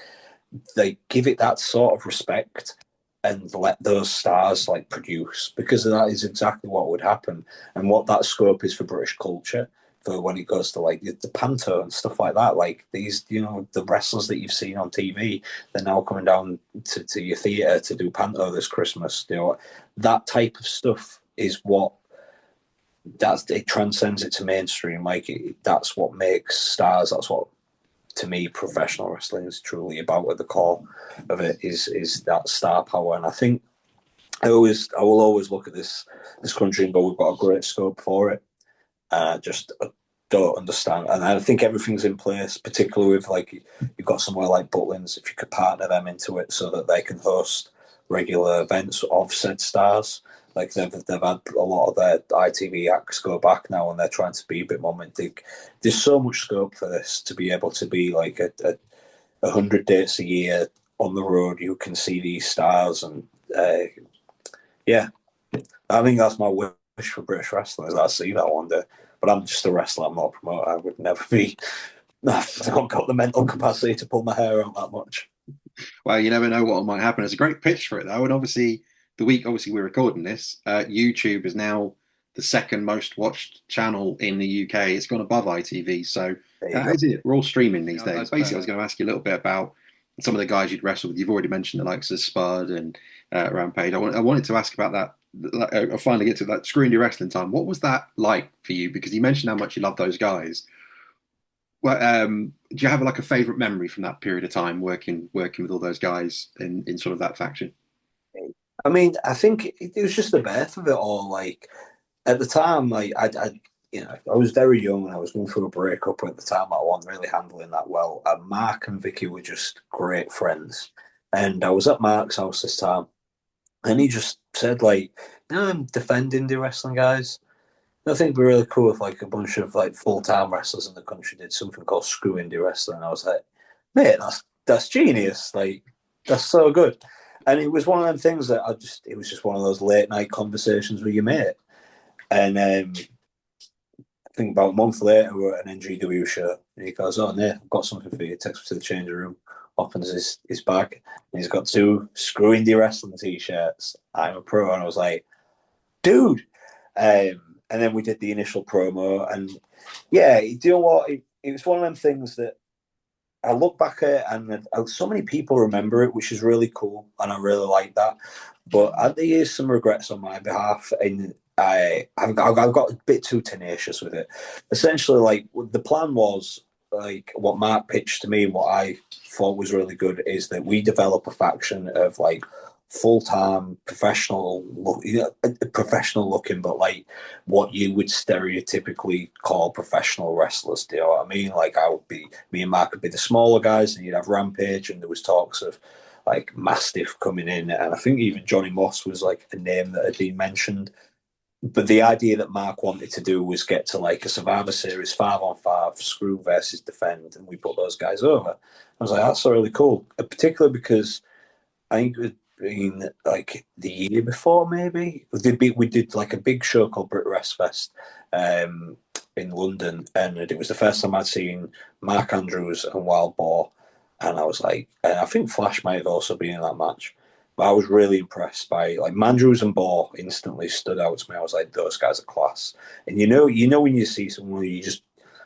they give it that sort of respect and let those stars like produce, because that is exactly what would happen, and what that scope is for British culture, for when it goes to like the panto and stuff like that. Like these, you know, the wrestlers that you've seen on TV, they're now coming down to your theatre to do panto this Christmas. You know, that type of stuff is what it transcends it to mainstream. Like that's what makes stars. That's what, to me, professional wrestling is truly about. At the core of it is that star power. And I think I will always look at this country and go, we've got a great scope for it. Just don't understand. And I think everything's in place, particularly with like you've got somewhere like Butlins. If you could partner them into it so that they can host regular events of said stars. Like they've had a lot of their ITV acts go back now, and they're trying to be a bit more mintic. There's so much scope for this to be able to be like a 100 dates a year on the road. You can see these stars, and yeah, I think that's my wish for British wrestling, is that I see that one day. But I'm just a wrestler. I'm not a promoter. I would never be. I've not got the mental capacity to pull my hair out that much. Well, you never know what might happen. It's a great pitch for it, though. And obviously, we're recording this, YouTube is now the second most watched channel in the UK. It's gone above ITV. So is it? We're all streaming these days. Basically, I was going to ask you a little bit about some of the guys you'd wrestled with. You've already mentioned the likes of Spud and Rampage. I wanted to ask about that. I'll finally get to that Screw Indy Wrestling time. What was that like for you? Because you mentioned how much you love those guys. Well, do you have like a favourite memory from that period of time working with all those guys in sort of that faction? I mean, I think it was just the birth of it all. Like at the time, like I was very young and I was going through a breakup at the time. I wasn't really handling that well. And Mark and Vicky were just great friends, and I was at Mark's house this time, and he just said like, "No, I'm defending the wrestling guys. I think it'd be really cool if like a bunch of like full-time wrestlers in the country did something called Screw Indy Wrestling." And I was like, "Mate, that's genius! Like, that's so good." And it was one of them things that it was just one of those late night conversations with your mate. And I think about a month later, we were at an NGW show, and he goes, "Oh, Nate, I've got something for you." Takes me to the changing room, opens his bag, and he's got 2 Screw Indy Wrestling t-shirts. I'm a pro, and I was like, "Dude!" And then we did the initial promo, and yeah, do you know what? It was one of them things that I look back at, and so many people remember it, which is really cool, and I really like that. But there is some regrets on my behalf, and I've got a bit too tenacious with it. Essentially, like the plan was like what Mark pitched to me, what I thought was really good is that we develop a faction of like full-time professional looking, but like what you would stereotypically call professional wrestlers. Do you know what I mean? Like me and Mark would be the smaller guys, and you'd have Rampage, and there was talks of like Mastiff coming in, and I think even Johnny Moss was like a name that had been mentioned. But the idea that Mark wanted to do was get to like a Survivor Series 5-on-5, Screw versus Defend, and we put those guys over. I was like, that's really cool, particularly because I think it was been like the year before, maybe we did like a big show called Brit Wrest Fest in London, and it was the first time I'd seen Mark Andrews and Wild Boar, and I was like, and I think Flash might have also been in that match. But I was really impressed by like Mandrews and Boar instantly stood out to me. I was like, those guys are class. And you know when you see someone, you just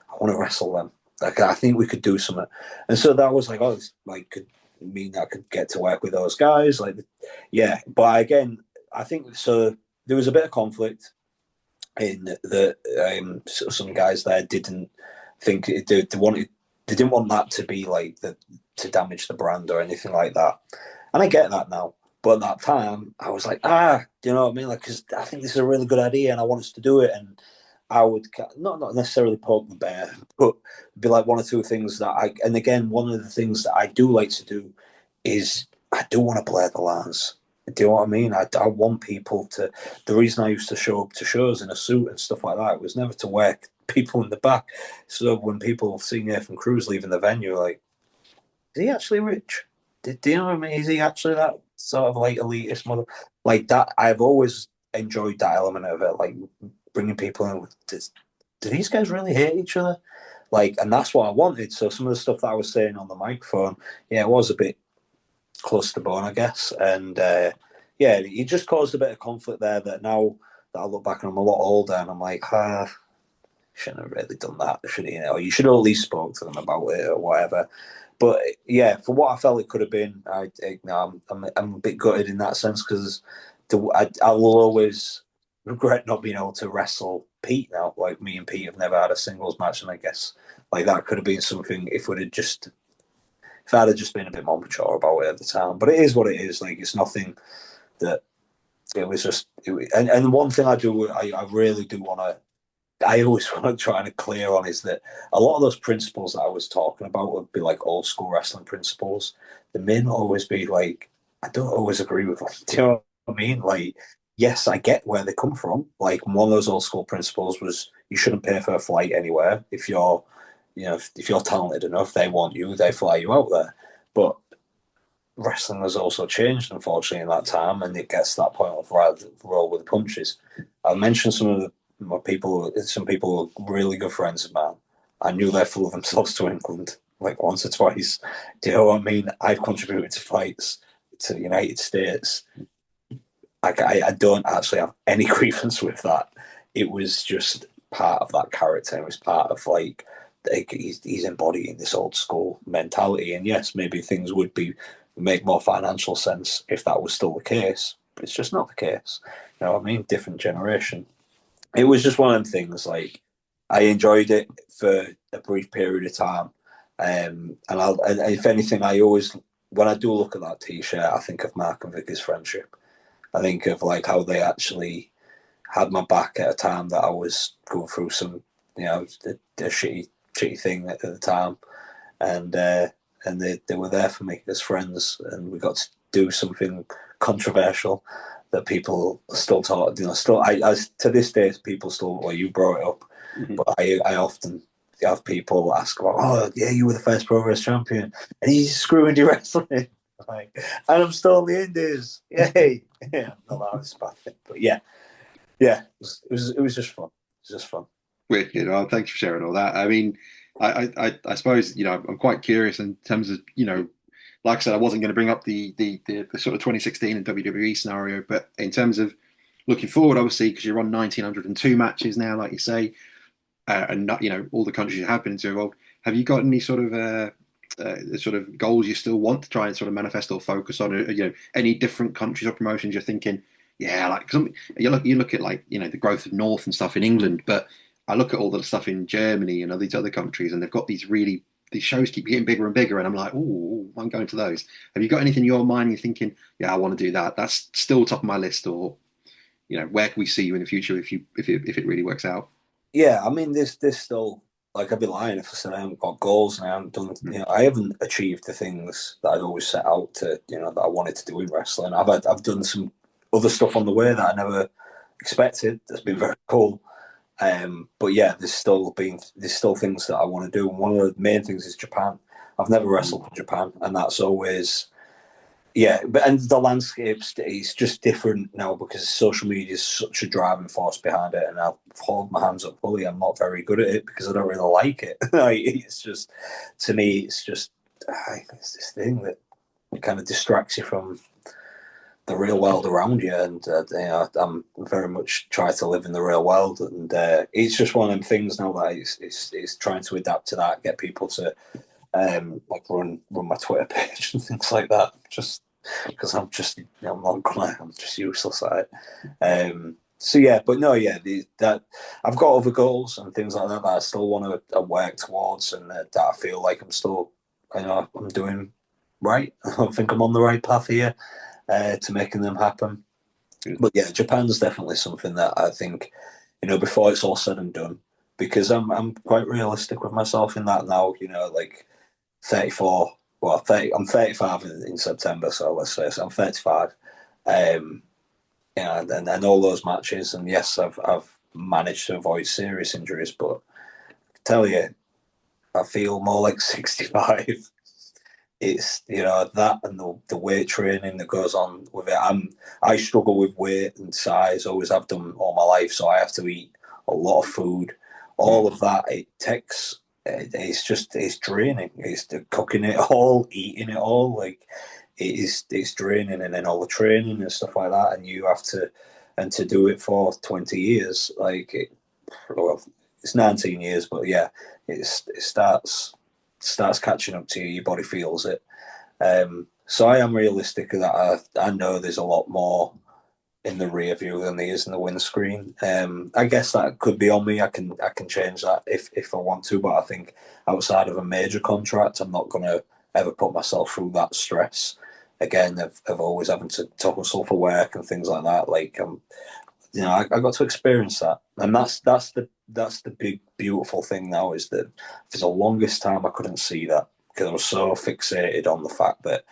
I want to wrestle them. Like I think we could do something. And so that was like, oh, this like could mean I could get to work with those guys. Like, yeah. But again, I think so. There was a bit of conflict in that some guys there didn't think they didn't want that to be like to damage the brand or anything like that. And I get that now. But at that time, I was like, do you know what I mean? Like, because I think this is a really good idea and I want us to do it. And I would not necessarily poke the bear, but be like one or two things that and again, one of the things that I do like to do is I do want to blur the lines. Do you know what I mean? I want people to, the reason I used to show up to shows in a suit and stuff like that was never to work people in the back. So when people see Nathan Cruz leaving the venue, like, is he actually rich? Do you know what I mean? Is he actually that sort of like elitist mother? Like that, I've always enjoyed that element of it, like bringing people in. Do these guys really hate each other? Like, and that's what I wanted. So some of the stuff that I was saying on the microphone, yeah, it was a bit close to bone, I guess. And yeah, it just caused a bit of conflict there that now that I look back and I'm a lot older and I'm like, shouldn't have really done that. Should you should have at least spoke to them about it or whatever. But yeah, for what I felt it could have been, I'm a bit gutted in that sense because I will always regret not being able to wrestle Pete now. Like me and Pete have never had a singles match, and I guess like that could have been something if I'd have just been a bit more mature about it at the time. But it is what it is. Like it's nothing that it was just. And one thing I really do want to. I always want to try and clear on is that a lot of those principles that I was talking about would be like old school wrestling principles. They may not always be like, I don't always agree with them. Do you know what I mean? Like, yes, I get where they come from. Like one of those old school principles was you shouldn't pay for a flight anywhere. If you're talented enough, they want you, they fly you out there. But wrestling has also changed, unfortunately, in that time, and it gets to that point of roll with the punches. I'll mention some people are really good friends of mine. I knew they flew themselves to England like once or twice. Do you know what I mean? I've contributed to fights to the United States. I don't actually have any grievance with that. It was just part of that character. It was part of like he's embodying this old school mentality. And yes, maybe things would make more financial sense if that was still the case. But it's just not the case. You know what I mean? Different generation. It was just one of them things. Like I enjoyed it for a brief period of time, and if anything, I always when I do look at that T-shirt, I think of Mark and Vicky's friendship. I think of like how they actually had my back at a time that I was going through some, a shitty thing at the time, and they were there for me as friends, and we got to do something controversial that people still talk. I to this day, people still. Well, you brought it up, but I often have people ask about, oh yeah, you were the first Progress Champion, and he's Screw Indy Wrestling, like, and I'm still in the Indies. Yay! Yeah, not that was bad thing, but yeah, it was just fun. It was just fun. Wicked. Oh, thanks for sharing all that. I mean, I suppose I'm quite curious in terms of like I said, I wasn't going to bring up the sort of 2016 and WWE scenario, but in terms of looking forward, obviously, because you're on 1,902 matches now, like you say, and not, all the countries you have been into involved. Have you got any sort of goals you still want to try and sort of manifest or focus on? Any different countries or promotions you're thinking, Yeah, like cause you look at like the growth of North and stuff in England, but I look at all the stuff in Germany and all these other countries, and they've got these shows keep getting bigger and bigger, and I'm like, oh, I'm going to those. Have you got anything in your mind? You're thinking, yeah, I want to do that. That's still top of my list, or where can we see you in the future if it really works out? Yeah, I mean, there's still, like, I'd be lying if I said I haven't got goals and I haven't done. Mm. I haven't achieved the things that I'd always set out to, that I wanted to do in wrestling. I've done some other stuff on the way that I never expected. That's been very cool. But yeah, there's still things that I want to do, and one of the main things is Japan. I've never Mm. wrestled in Japan, and that's always, yeah. But and the landscapes is just different now because social media is such a driving force behind it, and I'll hold my hands up fully. I'm not very good at it because I don't really like it. Like, it's just, to me, it's this thing that kind of distracts you from the real world around you, and I'm very much trying to live in the real world, and it's just one of them things now that it's trying to adapt to that, get people to like run my Twitter page and things like that, just because I'm just useless at it. So yeah, but no, yeah, that I've got other goals and things like that that I still want to work towards, and that I feel like I'm still, I'm doing right. I think I'm on the right path here to making them happen. Good. But yeah, Japan's definitely something that I think, before it's all said and done, because I'm quite realistic with myself in that now. Like 34. Well, 30, I'm 35 in September, so let's say so I'm 35. Um, and all those matches, and yes, I've managed to avoid serious injuries, but I tell you, I feel more like 65. It's that, and the weight training that goes on with it. I struggle with weight and size, always have done all my life, so I have to eat a lot of food. All of that, it takes. It's draining. It's the cooking it all, eating it all. Like, it's draining, and then all the training and stuff like that, and you have to do it for 20 years. Like, well, it's 19 years, but yeah, it starts catching up to you. Your body feels it. So I am realistic that I know there's a lot more in the rear view than there is in the windscreen. I guess that could be on me. I can change that if I want to, but I think outside of a major contract, I'm not gonna ever put myself through that stress again of always having to hustle for work and things like that. Like, I got to experience that, and that's the big beautiful thing now, is that for the longest time I couldn't see that because I was so fixated on the fact that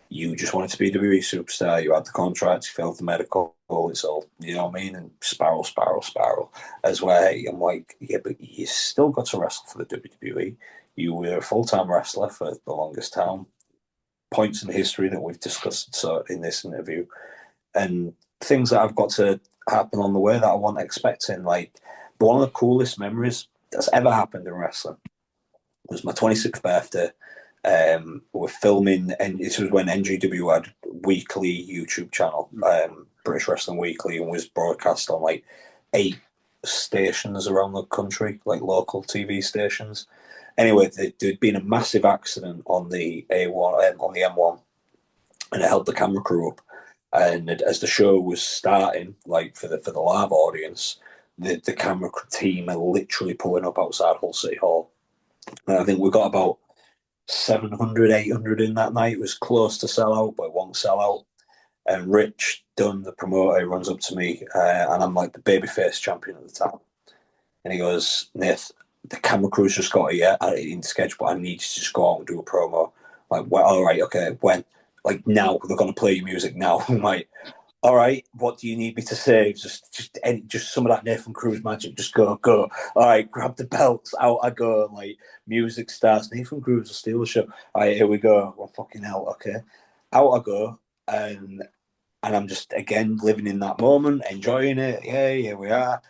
you just wanted to be a WWE superstar. You had the contract, you failed the medical, it's all, you know what I mean? And spiral. As where I'm like, yeah, but you still got to wrestle for the WWE. You were a full time wrestler for the longest time. Points in history that we've discussed so in this interview, and things that I've got to happen on the way that I wasn't expecting. Like, one of the coolest memories that's ever happened in wrestling was my 26th birthday. We're filming, and this was when NGW had weekly YouTube channel, British Wrestling Weekly, and was broadcast on like 8 stations around the country, like local TV stations. Anyway, there'd been a massive accident on the A1 on the M1, and it held the camera crew up. And as the show was starting, like for the live audience, the camera team are literally pulling up outside Hull City Hall. And I think we got about 700, 800 in that night. It was close to sell out, but it won't sell out. And Rich Dunn, the promoter, runs up to me, and I'm like the babyface champion at the time. And he goes, Nath, the camera crew's just got here in sketch, but I need you to just go out and do a promo. I'm like, well, all right, okay, when? Like, now, they're going to play your music now. I'm like, all right, what do you need me to say? Just some of that Nathan Cruz magic. Just go. All right, grab the belts. Out I go. Like, music starts. Nathan Cruz will steal the show. All right, here we go. Well, fucking hell. Okay, out I go, and I'm just again living in that moment, enjoying it. Yeah, here we are.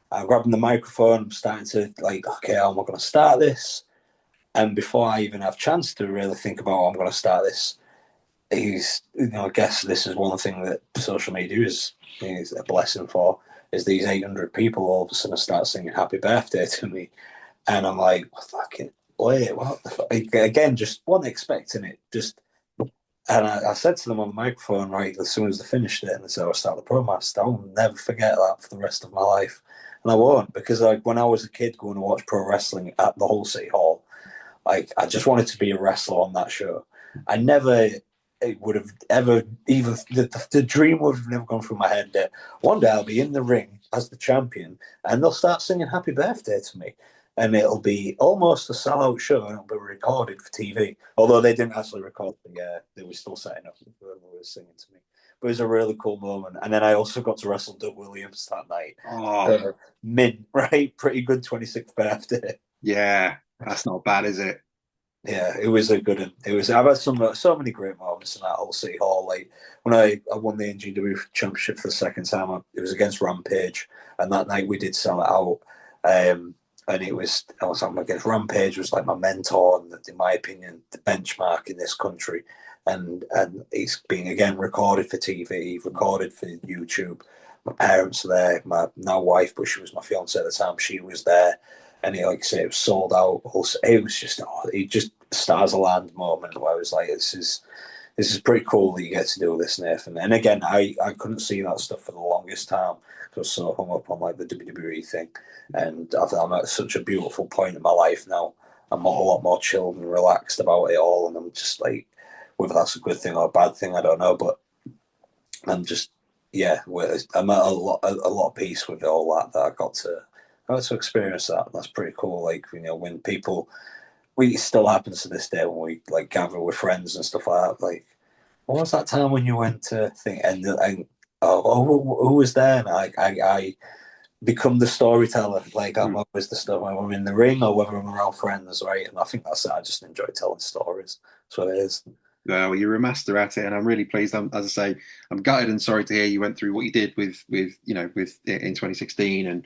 I'm grabbing the microphone. I'm starting to like, okay, how am I going to start this? And before I even have a chance to really think about how I'm going to start this, I guess this is one thing that social media is a blessing for, is these 800 people all of a sudden start singing happy birthday to me. And I'm like, fucking, wait, what the fuck? Again, just wasn't expecting it. Just And I said to them on the microphone, right, as soon as they finished it, and they said, I'll start the promo, I'll never forget that for the rest of my life. And I won't, because like when I was a kid going to watch pro wrestling at the Hull City Hall, like I just wanted to be a wrestler on that show. I never it would have ever even the dream would have never gone through my head that one day I'll be in the ring as the champion and they'll start singing happy birthday to me. And it'll be almost a sellout show and it'll be recorded for TV. Although they didn't actually record they were still setting up when they were singing to me. But it was a really cool moment. And then I also got to wrestle Doug Williams that night. Oh, Mint, right? Pretty good 26th birthday. yeah, that's not bad, is it? Yeah, it was a good one. It was. I've had so many great moments in that whole City Hall. Like when I won the NGW Championship for the second time, it was against Rampage, and that night we did sell it out. And it was I was against Rampage was like my mentor, and in my opinion, the benchmark in this country. And it's being again recorded for TV, recorded for YouTube. My parents are there. My now wife, but she was my fiance at the time. She was there and it, like I say, it was sold out. It was just, it just stars aligned moment where I was like, this is pretty cool that you get to do this, Nathan. And again, I couldn't see that stuff for the longest time because I was so hung up on like the WWE thing. And I think I'm at such a beautiful point in my life now. I'm a whole lot more chilled and relaxed about it all, and I'm just like, whether that's a good thing or a bad thing, I don't know, but I'm just, yeah, I'm at a lot of peace with all that I got to experience that. That's pretty cool. Like, you know, when people, it still happens to this day when we like gather with friends and stuff like that. Like, what was that time when you went to think and who was there? And I become the storyteller. Like I'm always the story when I'm in the ring or whether I'm around friends, right? And I think that's it. I just enjoy telling stories. That's what it is. Well, you're a master at it, and I'm really pleased. As I say, I'm gutted and sorry to hear you went through what you did with in 2016 and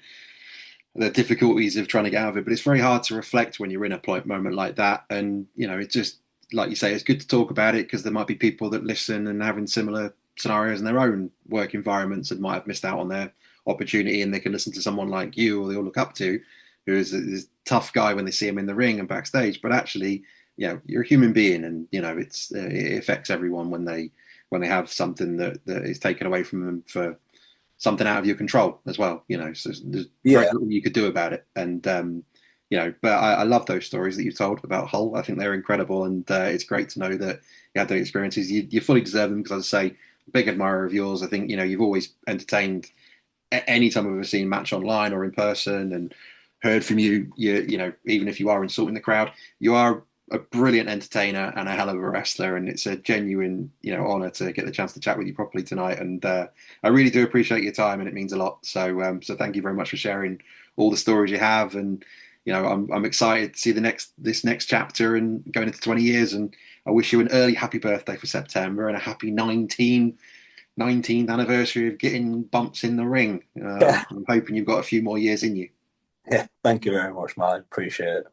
the difficulties of trying to get out of it. But it's very hard to reflect when you're in a moment like that, and it's just like you say, it's good to talk about it because there might be people that listen and having similar scenarios in their own work environments and might have missed out on their opportunity, and they can listen to someone like you or they all look up to, who is a tough guy when they see him in the ring and backstage, but actually you're a human being, and it affects everyone when they have something that is taken away from them for something out of your control as well. So there's very little you could do about it. And but I love those stories that you told about Hull. I think they're incredible, and it's great to know that you had those experiences. You fully deserve them because, as I say, big admirer of yours. I think you've always entertained any time I've ever seen match online or in person and heard from you. Even if you are insulting the crowd, you are a brilliant entertainer and a hell of a wrestler, and it's a genuine honor to get the chance to chat with you properly tonight. And I really do appreciate your time, and it means a lot. So thank you very much for sharing all the stories you have. And I'm excited to see this next chapter and going into 20 years. And I wish you an early happy birthday for September and a happy 19th anniversary of getting bumps in the ring. I'm hoping you've got a few more years in you. Yeah, thank you very much, man. Appreciate it.